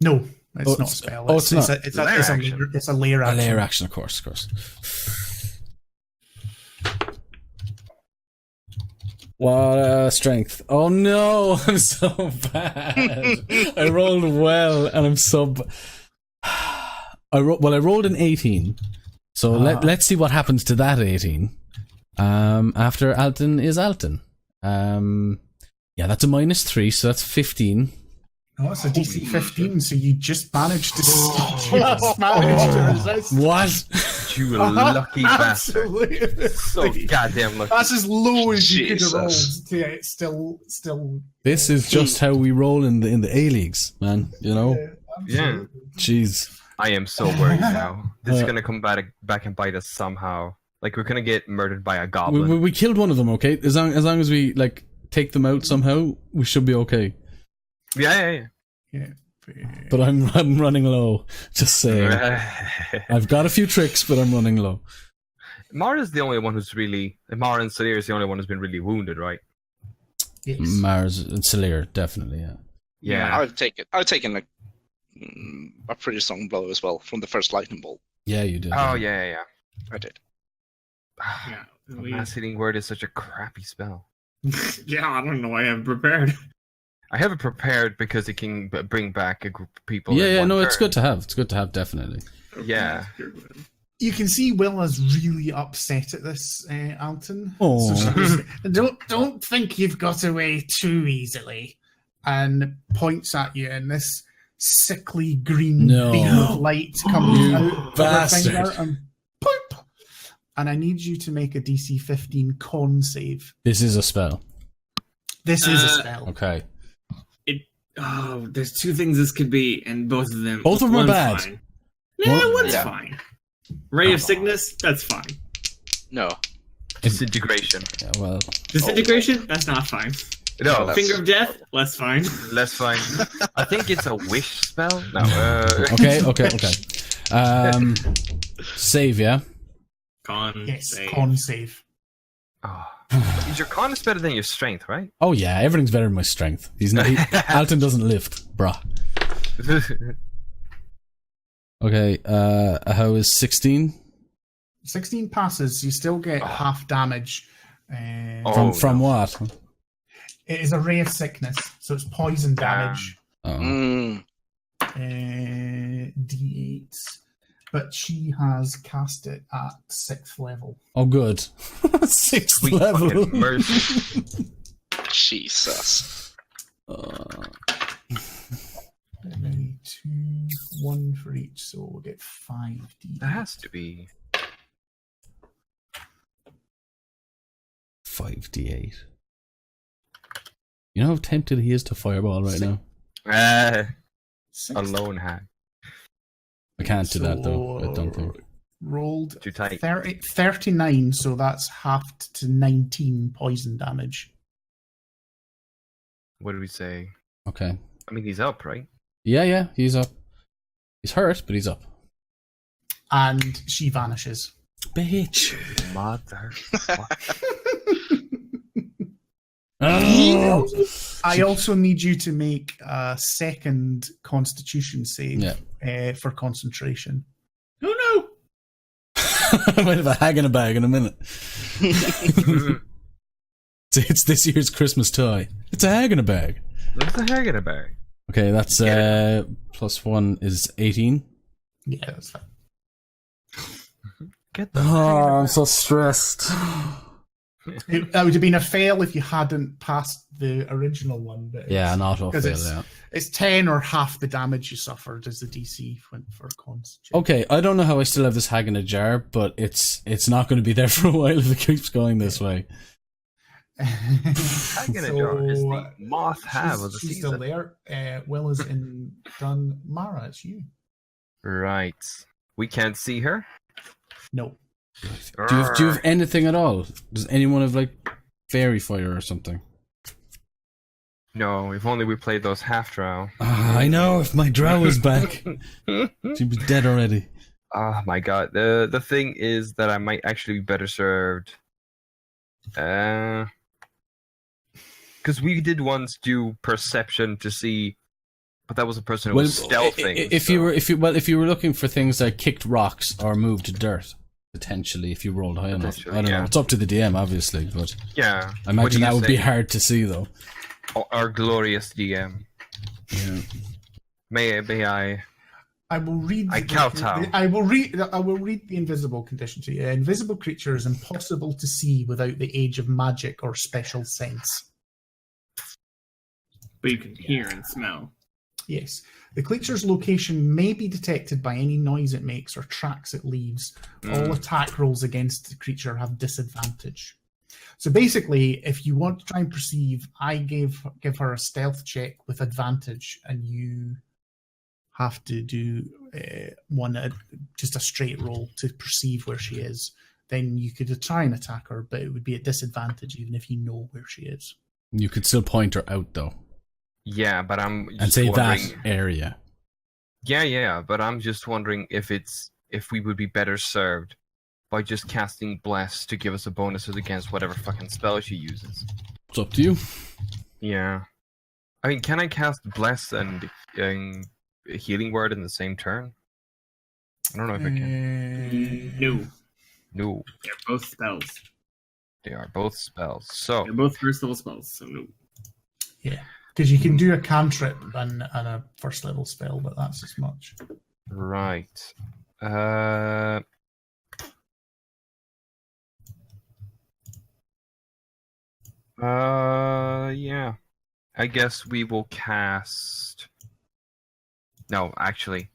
no, it's
Oh,
not a
it's-
spell.
oh, it's not.
It's a lair
A
action.
lair action, of course. What strength. Oh no, I'm so bad. I rolled well, and I'm so I rolled an 18. So let's see what happens to that 18. After Alton is Alton. Yeah, that's a -3, so that's 15.
No, it's a DC 15, so you just managed to resist.
What?
You lucky bastard.
Absolutely.
So goddamn lucky.
That's as low as you could have rolled.
Jesus.
Yeah, it's still.
This is just how we roll in the A leagues, man. You know?
Yeah.
Jeez.
I am so worried now. This is gonna come back and bite us somehow. Like we're gonna get murdered by a goblin.
We killed one of them, okay? As long as we take them out somehow, we should be okay.
Yeah.
But I'm running low. Just saying. I've got a few tricks, but I'm running low.
Mara's the only one who's really. Mara and Sadir is the only one who's been really wounded, right?
Yes.
Mars and Celir, definitely, yeah.
Yeah.
I've taken a pretty strong blow as well from the first lightning bolt.
Yeah, you did.
Oh yeah.
I did.
Yeah,
Mass Healing Word is such a crappy spell.
yeah, I don't know why I'm prepared.
I have it prepared because it can bring back a group of people.
Yeah,
in
no,
one
it's
turn.
good to have. It's good to have, definitely.
Yeah.
You can see Willa's really upset at this, Alton.
Oh.
So she goes, don't think you've got away too easily, and points at you, and this sickly green
No.
beam of light comes
You
out of her
bastard.
finger and poop. And I need you to make a DC 15 con save.
This is a spell.
This is a spell.
Okay.
Oh, there's two things this could be, and both of them.
Both of them are
one's
bad.
Fine. Nah, one's
Yeah.
fine. Ray of Sickness, that's fine.
No.
Disintegration.
Yeah, well,
Disintegration, that's not fine.
No,
That's-
Finger of Death, less fine.
less fine. I think it's a wish spell. No.
okay. Save, yeah?
Con
Yes,
save.
con save.
Oh. Your con is better than your strength, right?
Oh yeah, everything's better than my strength. He's not. Alton doesn't lift, bruh. Okay, how is 16?
16 passes. You still get half damage.
From what?
It is a ray of sickness, so it's poison damage.
Oh.
D8. But she has cast it at 6th level.
Oh, good. 6th
Sweet
level.
fucking mercy.
Jesus.
Maybe 2, 1 for each, so we'll get 5d.
That has to be
5d8. You know how tempted he is to fireball right now?
a lone hack.
I can't do that though, I don't think.
Rolled
Too tight.
39, so that's halved to 19 poison damage.
What did we say?
Okay.
I mean, he's up, right?
Yeah, he's up. He's hurt, but he's up.
And she vanishes.
Bitch.
Mother.
Oh.
I also need you to make a second Constitution save for concentration.
Oh no!
I might have a hag in a bag in a minute. It's this year's Christmas toy. It's a hag in a bag.
There's a hag in a bag.
Okay, that's plus 1 is 18.
Yeah, that's fine.
Get the
Oh, I'm so stressed.
That would have been a fail if you hadn't passed the original one. But
Yeah, an auto fail,
it's 10 or half the damage you suffered as the DC went for concentration.
Okay, I don't know how I still have this hag in a jar, but it's not going to be there for a while if it keeps going this way.
hag in a jar is the moth have of the
she's
season.
still there. Will is in done. Mara, it's you.
Right. We can't see her.
No.
Do you have anything at all? Does anyone have like fairy fire or something?
No, if only we played those half drow.
I know, if my drow was back, she'd be dead already.
Oh my god. The thing is that I might actually be better served. Because we did once do perception to see, but that was a person who was stealthing.
If you were looking for things that kicked rocks or moved dirt, potentially, if you rolled high enough. I don't know. It's up to the DM, obviously, but
yeah,
I imagine that would be hard to see, though.
Our glorious DM.
Yeah.
May I?
I will read.
I kowtow.
I will read the invisible condition to you. An invisible creature is impossible to see without the age of magic or special sense.
But you can hear and smell.
Yes. The creature's location may be detected by any noise it makes or tracks it leaves. All attack rolls against the creature have disadvantage. So basically, if you want to try and perceive, I give her a stealth check with advantage, and you have to do just a straight roll to perceive where she is. Then you could try and attack her, but it would be at disadvantage even if you know where she is.
You could still point her out, though.
Yeah, but I'm just
and say
wondering...
that area.
Yeah, but I'm just wondering if we would be better served by just casting Bless to give us a bonuses against whatever fucking spell she uses.
It's up to you.
Yeah. I mean, can I cast Bless and a Healing Word in the same turn? I don't know if I can.
No. They're both spells.
They are both spells. So
they're both first level spells, so no.
Yeah. Because you can do a cantrip and a first level spell, but that's as much.
Right. Yeah. I guess we will cast... No, actually.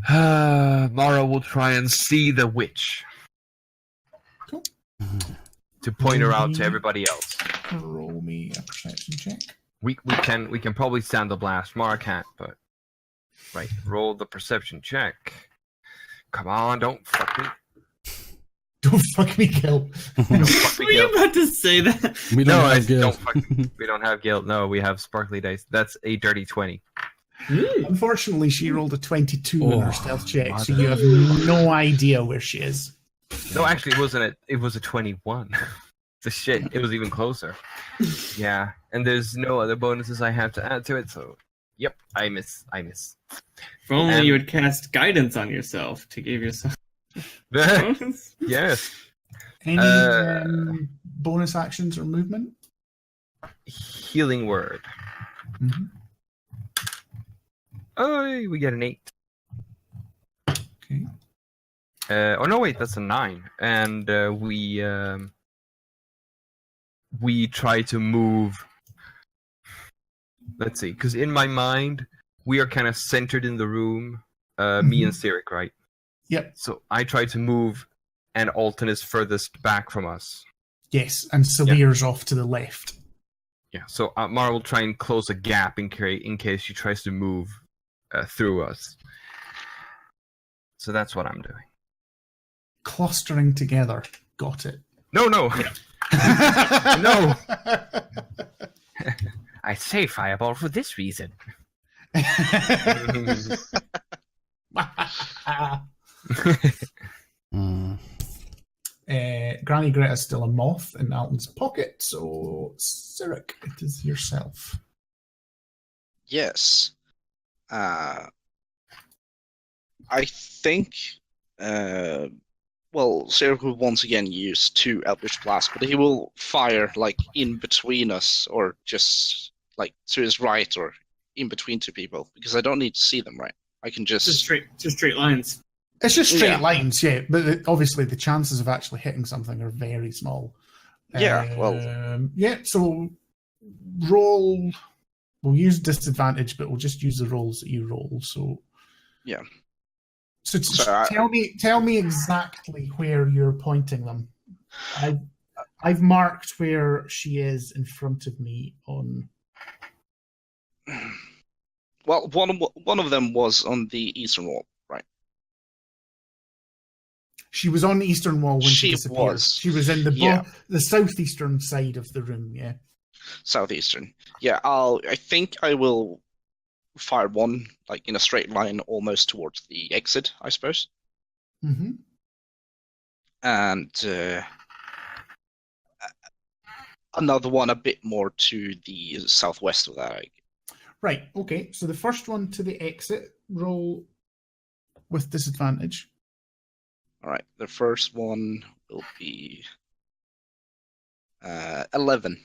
Mara will try and see the witch.
Cool.
To point her out to everybody else.
Roll me a perception check.
We can probably stand the blast. Mara can't, but right. Roll the perception check. Come on, don't fuck me.
Don't fuck me, Gil.
Were you about to say that?
We don't have guilt.
We don't have guilt. No, we have sparkly dice. That's a dirty 20.
Unfortunately, she rolled a 22 in her stealth check, so you have no idea where she is.
No, actually, it was a 21. The shit, it was even closer. Yeah, and there's no other bonuses I have to add to it, so yep, I miss.
If only you would cast guidance on yourself to give yourself bonus.
Yes.
Any bonus actions or movement?
Healing word.
Mm-hmm.
Oh, we get an 8.
Okay.
Oh no, wait, that's a 9, and we try to move. Let's see, because in my mind we are kind of centered in the room, me and Cyric, right?
Yep.
So I try to move, and Alton is furthest back from us.
Yes, and Saviour's off to the left.
Yeah. So Mara will try and close a gap in case she tries to move through us. So that's what I'm doing.
Clustering together. Got it.
No.
Yeah.
No. I say fireball for this reason.
Granny Greta's still a moth in Alton's pocket, so Cyric, it is yourself.
Yes. I think. Well, Cyric will once again use 2 Eldritch Blasts, but he will fire like in between us, or just like to his right, or in between 2 people, because I don't need to see them, right? I can just
straight lines.
It's just straight
Yeah.
lines, yeah, but obviously the chances of actually hitting something are very small.
Yeah, well-
Yeah, so roll. We'll use disadvantage, but we'll just use the rolls that you roll, so...
Yeah.
So,
So
tell me exactly where you're pointing them. I've marked where she is in front of me on...
Well, one of them was on the eastern wall, right?
She was on the eastern wall when she
She
disappeared.
was.
She was in
Yeah.
the southeastern side of the room, yeah.
Southeastern. Yeah, I think I will fire one, like in a straight line, almost towards the exit, I suppose.
Mm-hmm.
And another one a bit more to the southwest of that.
Right, okay. So the first one to the exit, roll with disadvantage.
All right, the first one will be 11.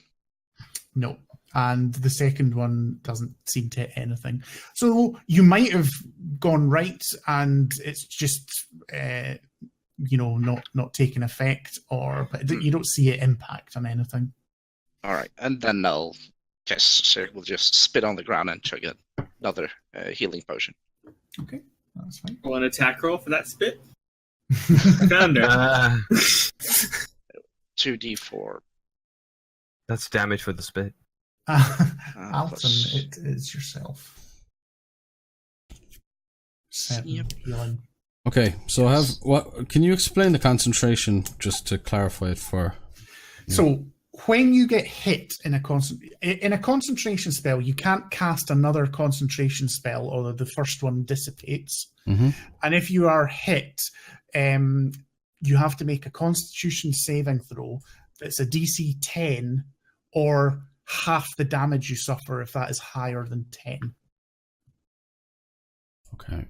No. And the second one doesn't seem to hit anything. So you might have gone right and it's just, not taking effect, but you don't see it impact on anything.
All right, and then I'll guess Cyric will just spit on the ground and chug another healing potion.
Okay, that's fine.
Roll an attack roll for that spit. Found her.
2d4.
That's damage for the spit.
Alton,
plus-
it is yourself. 7
Yep.
healing.
Okay, so can you explain the concentration just to clarify it for...
So when you get hit in a concentration spell, you can't cast another concentration spell, or the first one dissipates.
Mm-hmm.
And if you are hit, you have to make a Constitution saving throw that's a DC 10 or half the damage you suffer if that is higher than 10.
Okay.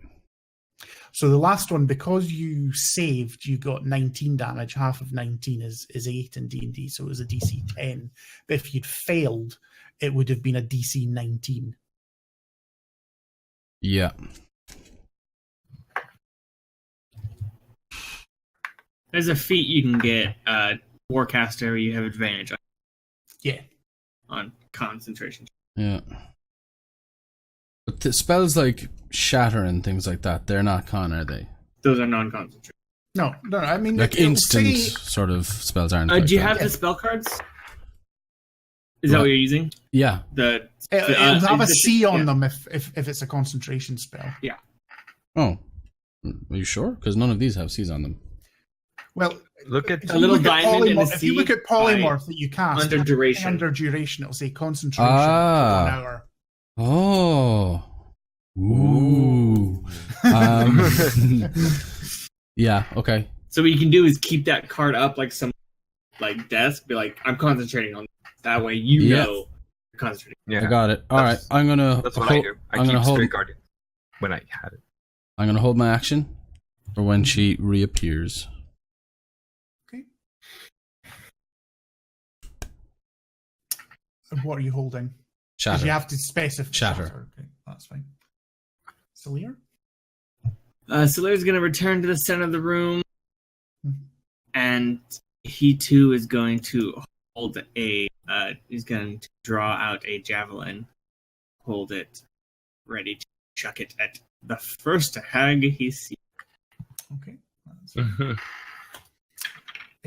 So the last one, because you saved, you got 19 damage. Half of 19 is 8 in D&D, so it was a DC 10. But if you'd failed, it would have been a DC 19.
Yeah.
There's a feat you can get, Warcaster, where you have advantage
Yeah.
on concentration.
Yeah. But the spells like Shatter and things like that, they're not con, are they?
Those are non-concentration.
No, I mean...
Like
it'll
instant
say-
sort of spells aren't like
Do you
that.
have the spell cards? Is that what you're using?
Yeah.
It'll have a C on
yeah.
them if it's a concentration spell.
Oh. Are you sure? Because none of these have C's on them.
Well,
Look at
if
A
you
little
look at
diamond and a
if you
C
look at polymorph that you cast,
under duration.
under duration, it'll say concentration
Ah.
for 1 hour.
Oh. Ooh. Yeah, okay.
So what you can do is keep that card up like some like desk. Be like, I'm concentrating on this. That way you know you're concentrating.
Yeah,
I got it. All right, I'm gonna.
That's what I do. I
I'm
keep
gonna hold.
Spirit Guardian when I had it.
I'm gonna hold my action for when she reappears.
Okay. And what are you holding? Because
Shatter.
you have to specify.
Shatter.
Okay, that's fine. Salir?
Salir's gonna return to the center of the room,
Mhm.
and he too is going to hold a. He's going to draw out a javelin, hold it, ready to chuck it at the first hag he sees.
Okay. That's fine.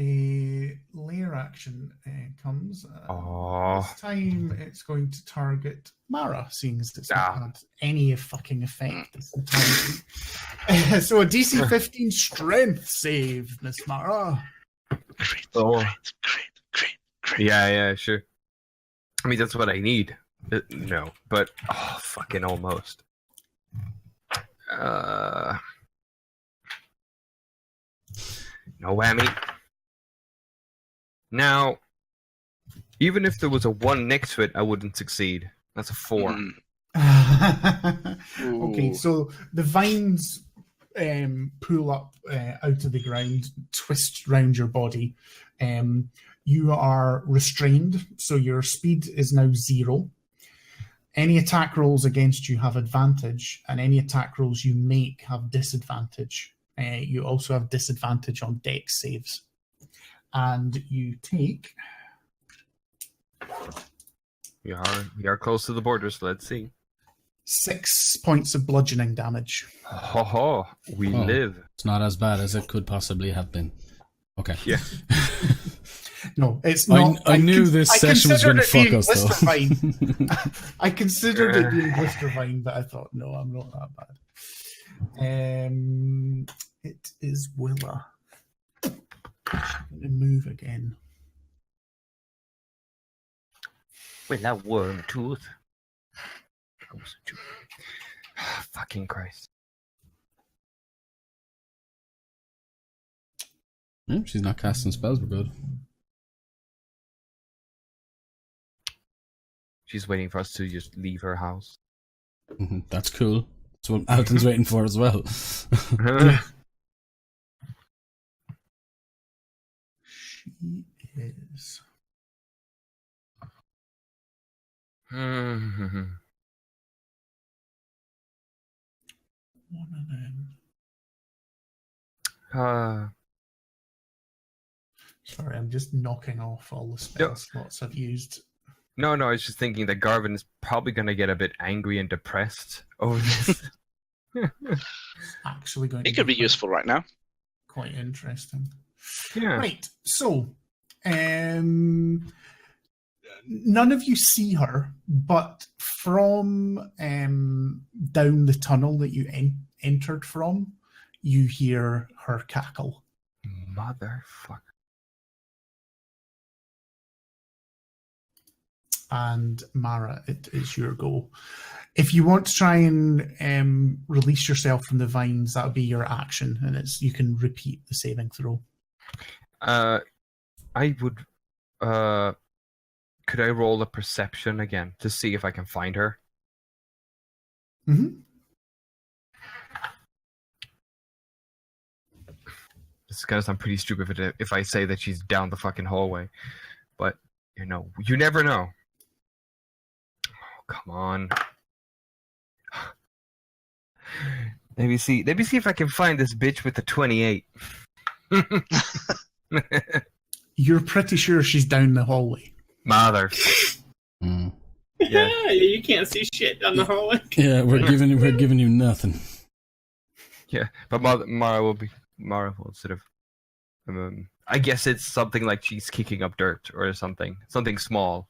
A lair action comes. This time it's going to target Mara, seeing as it's not had any fucking effect this entire time. So a DC 15 strength save, Miss Mara.
Great.
Yeah, sure. I mean, that's what I need. No, but fucking almost. No whammy. Now, even if there was a 1 next to it, I wouldn't succeed. That's a 4.
Okay, so the vines pull up out of the ground, twist round your body. You are restrained, so your speed is now 0. Any attack rolls against you have advantage, and any attack rolls you make have disadvantage. You also have disadvantage on dex saves. And you take...
We are close to the border, so let's see.
6 points of bludgeoning damage.
We live.
It's not as bad as it could possibly have been. Okay.
Yeah.
No, it's not.
I knew this session was going to fuck us, though.
I considered it being Blistervine, but I thought, no, I'm not that bad. It is Willa. I'm going to move again.
Willa worm tooth. Fucking Christ.
Yeah, she's not casting spells, we're good.
She's waiting for us to just leave her house.
That's cool. That's what Alton's waiting for as well.
She is. One of them. Sorry, I'm just knocking off all the spell slots I've used.
No, I was just thinking that Garvin is probably going to get a bit angry and depressed over this.
It's actually going to
It could be useful right now.
Quite interesting.
Yeah.
Right, so none of you see her, but from down the tunnel that you entered from, you hear her cackle.
Motherfucker.
And Mara, it is your go. If you want to try and release yourself from the vines, that would be your action, and you can repeat the saving throw.
I would. Could I roll a perception again to see if I can find her?
Mm-hmm.
This is gonna sound pretty stupid if I say that she's down the fucking hallway, but you never know. Oh, come on. Maybe see if I can find this bitch with the 28.
You're pretty sure she's down the hallway.
Mother.
Yeah, you can't see shit down the hallway.
Yeah, we're giving you nothing.
Yeah, but Mara will sort of. I guess it's something like she's kicking up dirt or something small,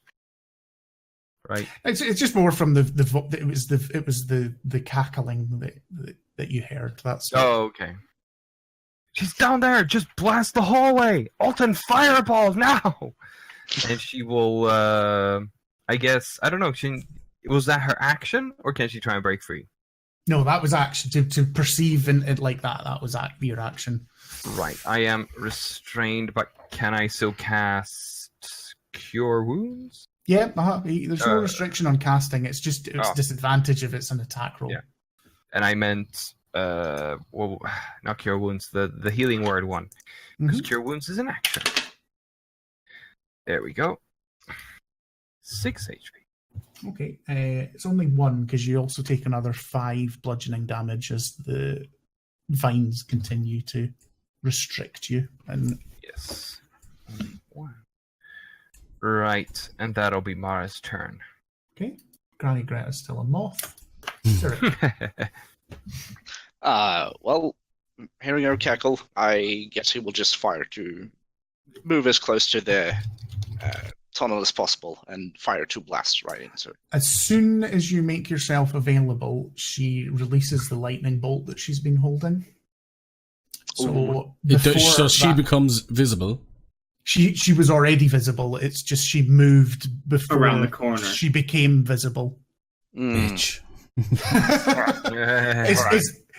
right?
It's just more from the cackling that you heard. That's
Oh, okay. She's down there. Just blast the hallway. Alton, fireball now. And she will. I guess I don't know. Was that her action, or can she try and break free?
No, that was action. To perceive it like that, that was your action.
Right. I am restrained, but can I still cast Cure Wounds?
Yeah, there's no restriction on casting. It's just disadvantage if it's an attack roll.
Yeah. And I meant, well, not Cure Wounds, the healing word one. Because Cure Wounds is an action. There we go. 6 HP.
Okay, it's only 1 because you also take another 5 bludgeoning damage as the vines continue to restrict you. And
Yes. Only 1. Right, and that'll be Mara's turn.
okay, Granny Greta's still a moth. Cyril.
Well, hearing her cackle, I guess he will just fire to move as close to the tunnel as possible and fire 2 blasts right into it.
As soon as you make yourself available, she releases the lightning bolt that she's been holding. So,
So she
that,
becomes visible.
she was already visible. It's just she moved before
Around the corner.
She became visible.
Bitch.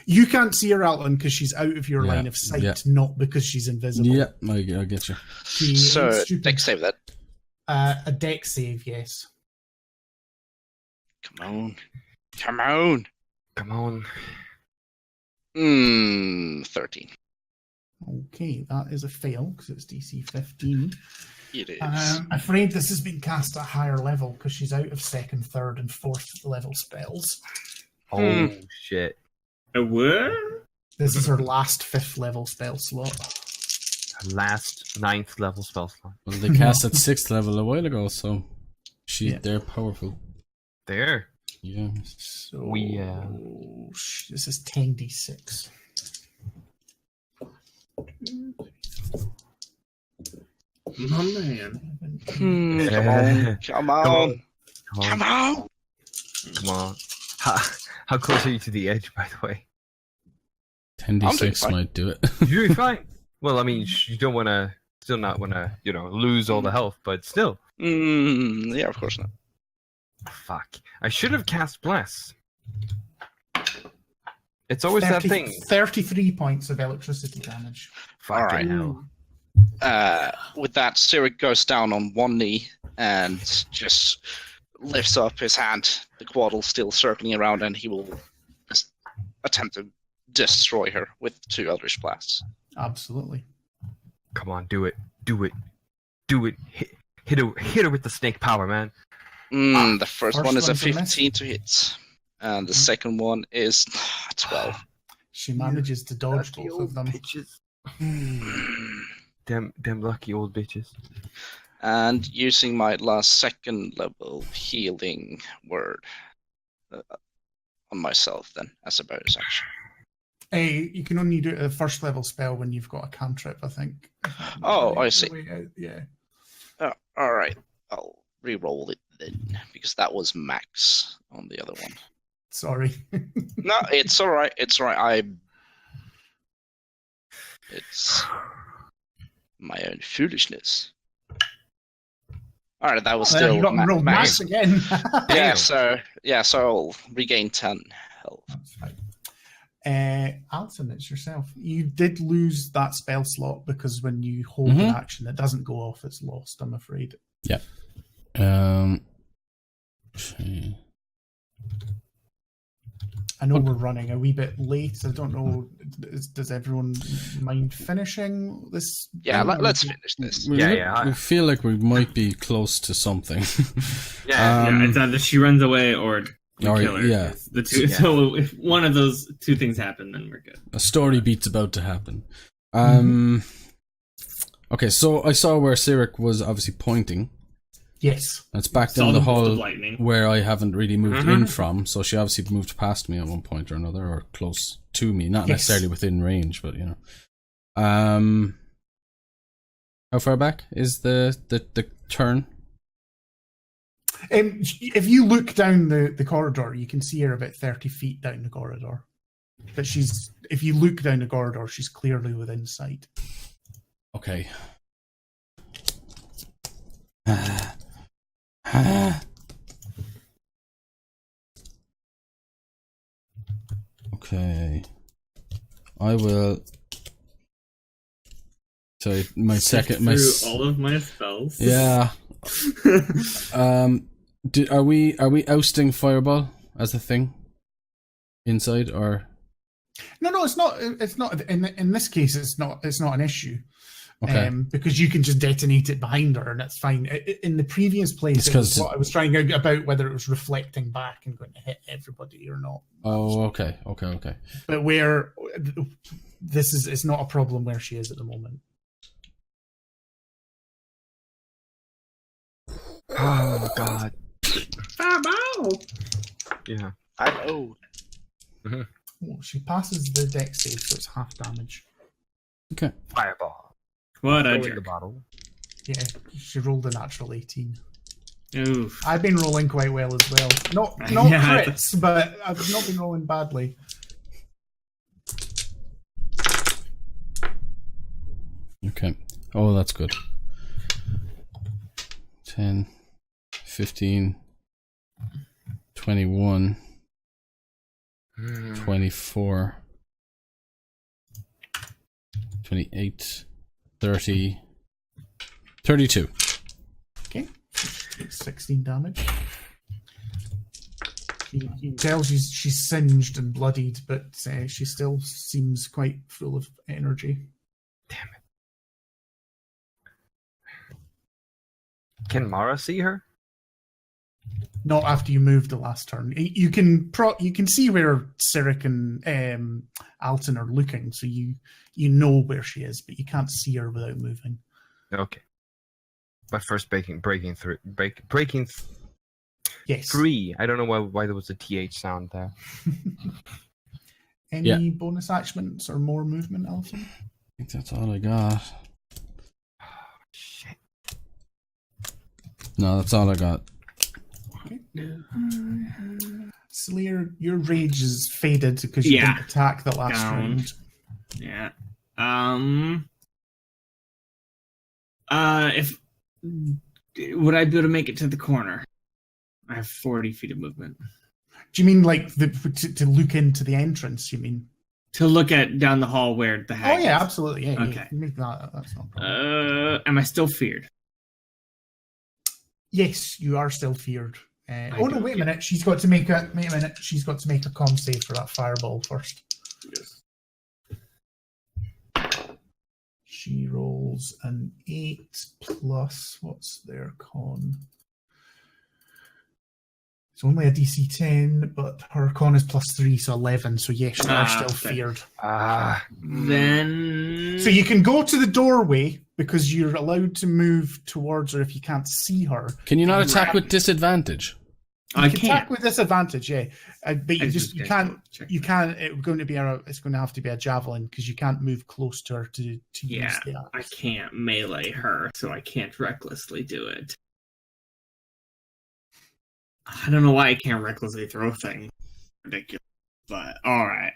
You can't see her, Alton, because she's out of your
Yeah,
line of sight,
yeah.
not because she's invisible.
Yeah, I get you.
So, dex save that.
A dex save, yes.
Come on. Come on.
Come on.
13.
Okay, that is a fail because it's DC 15.
It is.
I'm afraid this has been cast at a higher level because she's out of 2nd, 3rd, and 4th level spells.
Oh, shit.
A what?
This is her last 5th level spell slot.
Last 9th level spell slot.
Well, they cast at 6th level a while ago, so they're powerful.
There.
Yeah.
So this is 10d6.
My man.
Come on. Come on. Come on.
Come on. How close are you to the edge, by the way?
10d6 might do it.
You're doing fine. Well, I mean, you don't want to, still not want to, lose all the health, but still.
Yeah, of course not.
Fuck. I should have cast Bless. It's always that thing.
33 points of electricity damage.
Fucking hell.
With that, Cyric goes down on one knee and just lifts up his hand, the quaddle still circling around, and he will just attempt to destroy her with 2 Eldritch Blasts.
Absolutely.
Come on, do it. Do it. Do it. Hit her with the snake power, man.
The first one is a
one's a miss.
15 to hit, and the second one is 12.
She manages to dodge
Lucky
both of
old
them.
bitches. Them lucky old bitches.
And using my last 2nd level healing word on myself, then, as a bonus action.
You can only do a 1st level spell when you've got a cantrip, I think.
Oh, I see.
Yeah.
All right, I'll re-roll it then, because that was max on the other one.
Sorry.
No, it's all right. It's all right. It's my own foolishness. All right, that was still
you got rolled max again.
So I'll regain 10 health.
That's fine. Alton, it's yourself. You did lose that spell slot because when you hold an action, it doesn't go off. It's lost, I'm afraid.
Yeah.
I know we're running a wee bit late. I don't know. Does everyone mind finishing this?
Yeah, let's finish this.
I feel like we might be close to something.
Yeah, it's either she runs away or we kill her.
Yeah.
The two. Yeah. So if one of those 2 things happen, then we're good.
A story beat's about to happen. Okay, so I saw where Cyric was obviously pointing.
Yes.
It's back down the hall where I haven't really moved in from, so she obviously moved past me at one point or another, or close to me, not necessarily within range, but how far back is the turn?
If you look down the corridor, you can see her about 30 feet down the corridor. But if you look down the corridor, she's clearly within sight.
Okay. Okay. I will. So my second, my
through all of my spells.
yeah. Are we ousting fireball as a thing inside or?
No, it's not. It's not. In this case, it's not. It's not an issue.
Okay.
Because you can just detonate it behind her, and that's fine. In the previous place, it was what I was trying out about whether it was reflecting back and going to hit everybody or not.
Oh, okay.
But where this is, it's not a problem where she is at the moment.
Oh God.
Fireball!
Yeah.
I know.
Oh, she passes the dex save, so it's half damage.
Okay.
Fireball.
What a
Throw in
jerk.
the bottle.
Yeah, she rolled a natural 18.
Oof.
I've been rolling quite well as well. Not
Yeah,
crits, but I've not been rolling badly.
Okay. Oh, that's good. 10, 15, 21, 24, 28, 30, 32.
Okay, 16 damage. You can tell she's singed and bloodied, but she still seems quite full of energy.
Damn it. Can Mara see her?
Not after you moved the last turn. You can see where Cyric and Alton are looking, so you know where she is, but you can't see her without moving.
Okay. But first breaking through.
Yes.
Free. I don't know why there was a TH sound there.
Any bonus actions or more movement, Alton?
I think that's all I got.
Shit.
No, that's all I got.
Okay. Slayer, your rage is faded because you didn't attack the last round.
Yeah. If would I be able to make it to the corner? I have 40 feet of movement.
Do you mean like to look into the entrance? You mean
To look at down the hall where the hag
Oh yeah,
is.
absolutely. Yeah,
Okay.
you can make that. That's not a problem.
Am I still feared?
Yes, you are still feared. Oh no!
don't
Wait a
get-
minute. She's got to make a. Wait a minute. She's got to make a con save for that fireball first.
Yes.
She rolls an 8 plus. What's their con? It's only a DC 10, but her con is +3, so 11. So yes, you are still
okay.
feared.
Then
So you can go to the doorway because you're allowed to move towards her if you can't see her.
Can you not attack with disadvantage?
You
I
can
can't.
attack with disadvantage, yeah, but you can't.
Check.
You can't. It's going to have to be a javelin because you can't move close to her to use the axe.
I can't melee her, so I can't recklessly do it. I don't know why I can't recklessly throw things. Ridiculous, but all right.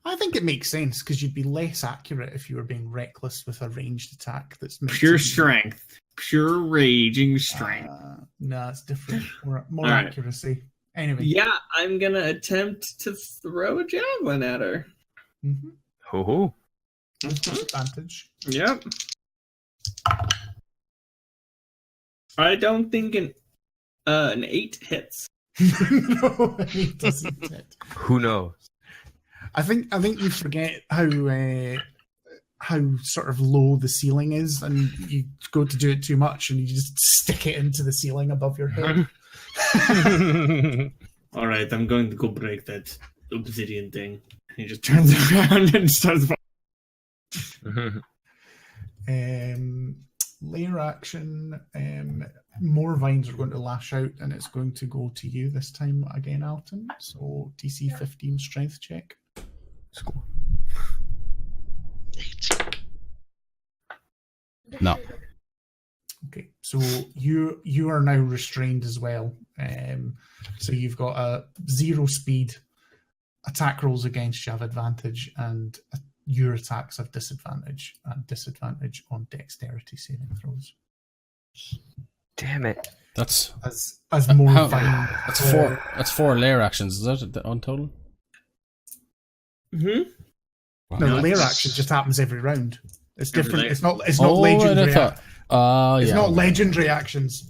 I think it makes sense because you'd be less accurate if you were being reckless with a ranged attack. That's meant
Pure
to be-
strength, pure raging strength.
No, it's different. More
All right.
accuracy. Anyway.
Yeah, I'm gonna attempt to throw a javelin at her.
Mm-hmm.
Ho-ho.
Disadvantage.
Yep. I don't think an 8 hits.
No, it doesn't hit.
Who knows?
I think you forget how sort of low the ceiling is, and you go to do it too much, and you just stick it into the ceiling above your head.
All right, I'm going to go break that obsidian thing. He just turns around and starts.
Lair action. More vines are going to lash out, and it's going to go to you this time again, Alton. So DC 15 strength check.
Score.
No.
Okay, so you are now restrained as well. So you've got a 0 speed. Attack rolls against you have advantage, and your attacks have disadvantage, and disadvantage on dexterity saving throws.
Damn it.
That's
As more
how-
vine.
that's four layer actions. Is that on total?
Mm-hmm.
Wow.
No, the lair
that's-
action just happens every round. It's
Every
different.
lair.
It's not
Oh, right,
legendary.
I thought.
It's
Yeah.
not legendary actions.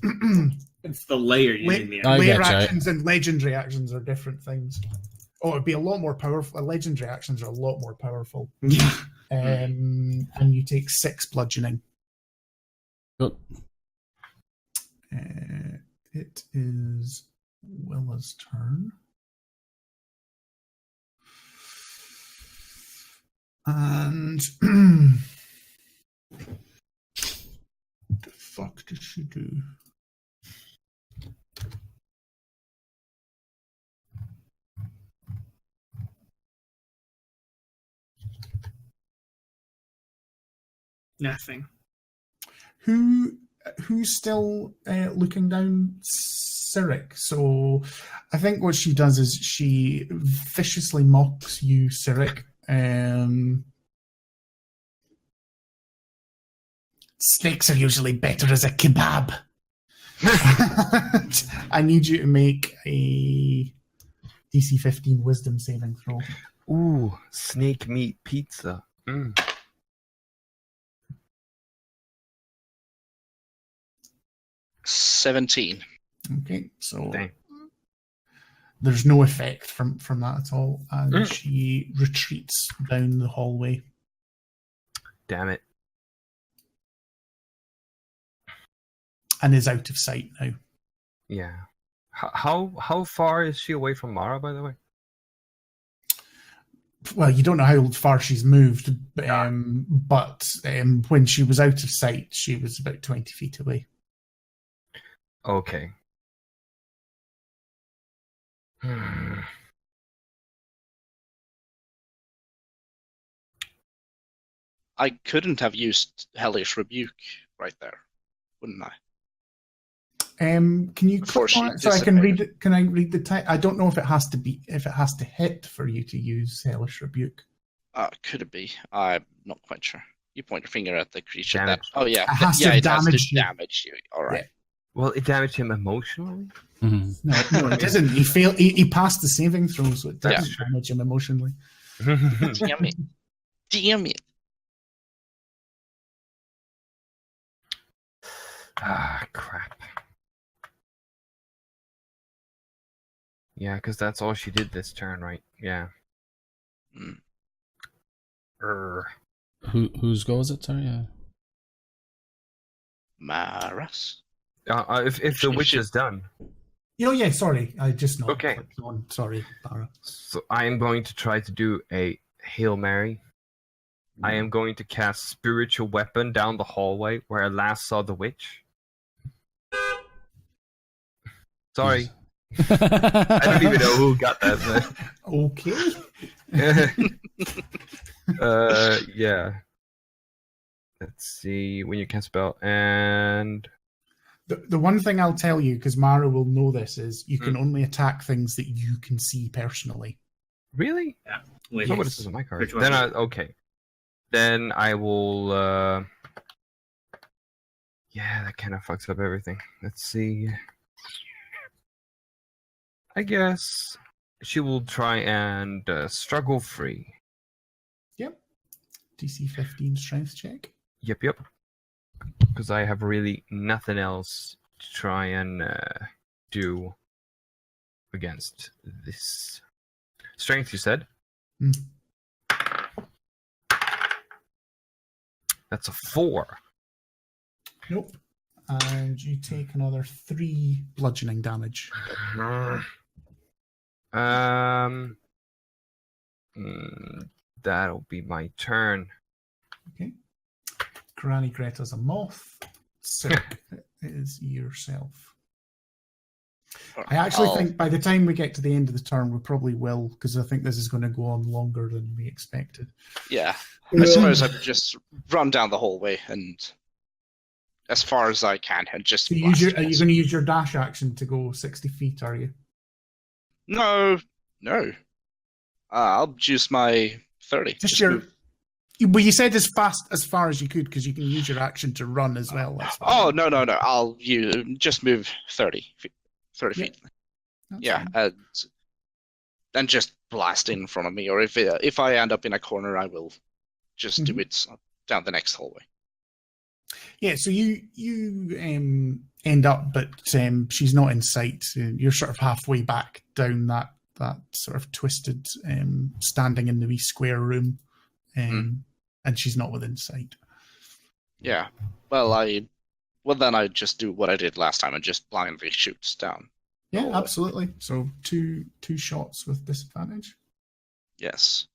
It's the layer using the
I
Lair
getcha.
actions and legendary actions are different things. Oh, it'd be a lot more powerful. Legendary actions are a lot more powerful.
Yeah.
And you take 6 bludgeoning.
Cool.
It is Willa's turn. And what the fuck did she do?
Nothing.
Who's still looking down? Cyric. So I think what she does is she viciously mocks you, Cyric. Snakes are usually better as a kebab. I need you to make a DC 15 wisdom saving throw.
Ooh, snake meat pizza. Mm.
17.
Okay, so
Dang.
there's no effect from that at all, and she retreats down the hallway.
Damn it.
And is out of sight now.
Yeah. How far is she away from Mara, by the way?
Well, you don't know how far she's moved, but when she was out of sight, she was about 20 feet away.
Okay.
I couldn't have used Hellish Rebuke right there, wouldn't I?
Can you
Before
click on
she
it so I can read
dissipated.
it? Can I read the type? I don't know if it has to hit for you to use Hellish Rebuke.
Could it be? I'm not quite sure. You point your finger at the creature.
Damage.
Oh yeah,
It has to
yeah, it has to
damage you.
damage you. All right.
Well, it damaged him emotionally?
Mhm.
No, it doesn't. He failed. He passed the saving throw, so it doesn't
Yeah.
damage him emotionally.
Damn it! Damn it!
Ah, crap. Yeah, because that's all she did this turn, right? Yeah.
Mm.
Whose go is it? Sorry. Yeah.
Maras.
If the witch is done.
Oh yeah, sorry. I just not
Okay.
clicked on. Sorry, Barra.
So I am going to try to do a Hail Mary. I am going to cast Spiritual Weapon down the hallway where I last saw the witch. Sorry. I don't even know who got that.
Okay.
Yeah. Let's see. When you cast spell and...
The one thing I'll tell you, because Mara will know this, is you can only attack things that you can see personally.
Really?
Wait,
Oh, this is on my card.
Which one?
Then okay. Then I will. Yeah, that kind of fucks up everything. Let's see. I guess she will try and struggle free.
Yep. DC 15 strength check.
Yep. Because I have really nothing else to try and do against this. Strength, you said?
Mm.
That's a 4.
Nope. And you take another 3 bludgeoning damage.
That'll be my turn.
Okay. Granny Greta's a moth. Cirque is yourself. I actually think by the time we get to the end of the turn, we probably will, because I think this is going to go on longer than we expected.
Yeah. I suppose I would just run down the hallway and as far as I can and just.
So are you going to use your dash action to go 60 feet, are you?
No. I'll use my 30.
Just
Just move.
Well, you said as far as you could, because you can use your action to run as well. That's fine.
Oh, no. I'll just move 30 feet. 30
Yeah.
feet.
That's
Yeah.
fine.
and just blast in front of me. Or if I end up in a corner, I will just do it down the next hallway.
Yeah, so you end up, but she's not in sight. You're sort of halfway back down that sort of twisted, standing in the wee square room, and she's not within sight.
Yeah. Well, then I just do what I did last time and just blindly shoots down.
Yeah, absolutely. So two shots with disadvantage.
Yes.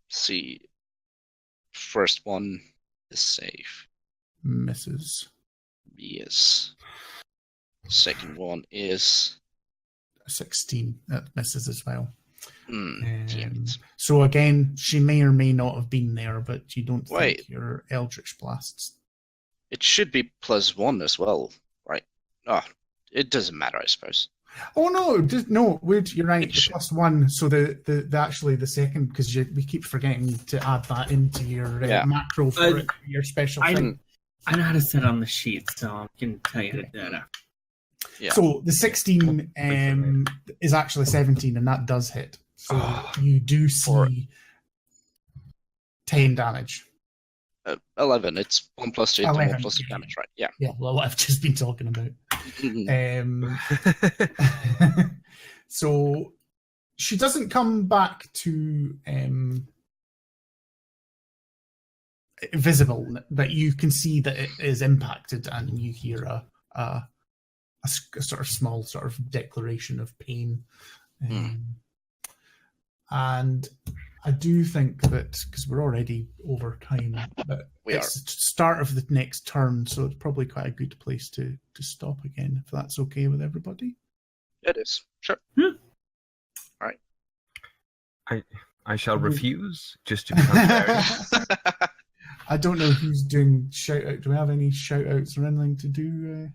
See. First one is safe.
Misses.
Yes. Second one is
16. That misses as well.
damn it.
So again, she may or may not have been there, but you don't
Wait.
think your Eldritch Blasts.
It should be +1 as well, right? Oh, it doesn't matter, I suppose.
Oh no, Wood, you're right.
It
The
should.
+1. So the actually the second, because we keep forgetting to add that into your macro for your special thing.
I know how to set on the sheet, so I can tell you how to do that.
Yeah.
So the 16 is actually 17, and that does hit. So you do see 10 damage.
11. It's 1 + 2, 1 + 2 damage, right? Yeah.
Yeah, well, what I've just been talking about. So she doesn't come back to visible, but you can see that it is impacted, and you hear a sort of small sort of declaration of pain. And I do think that, because we're already over time, but it's the start of the next turn, so it's probably quite a good place to stop again, if that's okay with everybody.
It is. Sure. All right.
I shall refuse, just to become fair.
I don't know who's doing shout out. Do we have any shout outs or anything to do?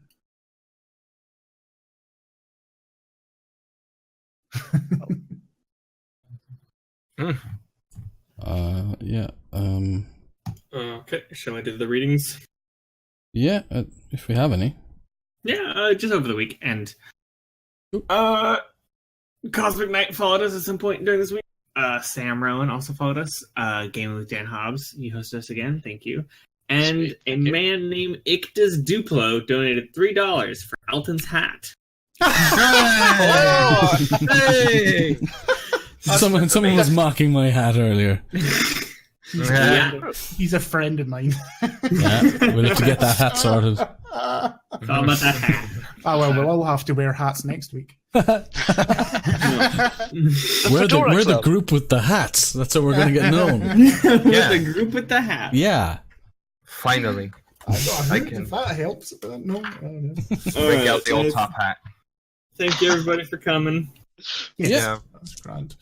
Yeah.
Okay, shall I do the readings?
Yeah, if we have any.
Yeah, just over the weekend. Cosmic Knight followed us at some point during this week. Sam Rowan also followed us. Gaming with Dan Hobbs, you hosted us again. Thank you. And
Sweet,
a
thank you.
man named Ictus Duplo donated $3 for Alton's hat.
Hey!
Someone was mocking my hat earlier.
He's a friend of mine.
Yeah, we'll have to get that hat sorted.
How about that hat?
Oh well, we'll all have to wear hats next week.
We're the group with the hats. That's how we're going to get known.
The group with the hat.
Yeah.
Finally.
I can. If that helps. No. I don't know.
Break out the old top hat.
Thank you, everybody, for coming.
Yes,
Yeah.
that's grand.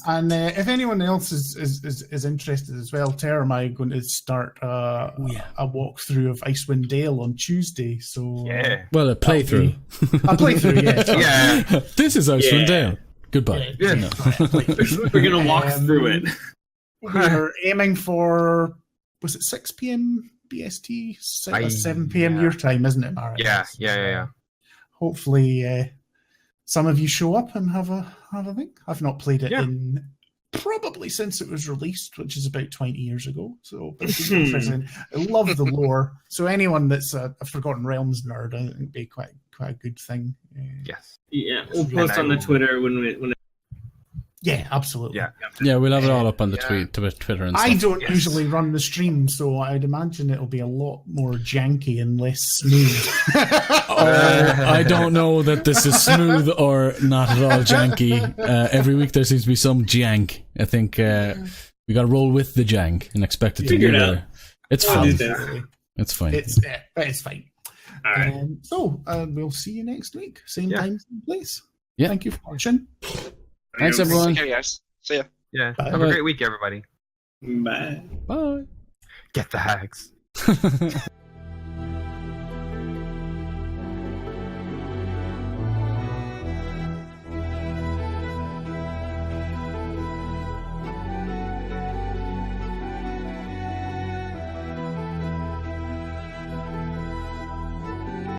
And if anyone else is interested as well, Tara and I are going to start a walkthrough of Icewind Dale on Tuesday. So
Well, a playthrough.
A playthrough, yeah.
Yeah.
This is Icewind Dale. Goodbye.
Yeah.
No.
We're going to walk through it.
We're aiming for, was it 6 p.m. BST? 7 p.m. your time, isn't it, Mara?
Yeah.
Hopefully, some of you show up and have a thing. I've not played it in probably since it was released, which is about 20 years ago. So, but it's interesting. I love the lore. So anyone that's a Forgotten Realms nerd, I think it'd be quite a good thing.
Yes.
Yeah, we'll post on the Twitter when
Yeah, absolutely.
Yeah, we'll have it all up on the Twitter and stuff.
I don't usually run the stream, so I'd imagine it'll be a lot more janky and less smooth.
I don't know that this is smooth or not at all janky. Every week there seems to be some jank. I think we got to roll with the jank and expect it to be there. It's fun. It's fine.
It's fine.
All right.
So we'll see you next week. Same time, same place.
Yeah.
Thank you for watching.
Thanks, everyone.
Okay, guys. See ya.
Yeah.
Bye.
Have a great week, everybody.
Bye.
Bye.
Get the hags.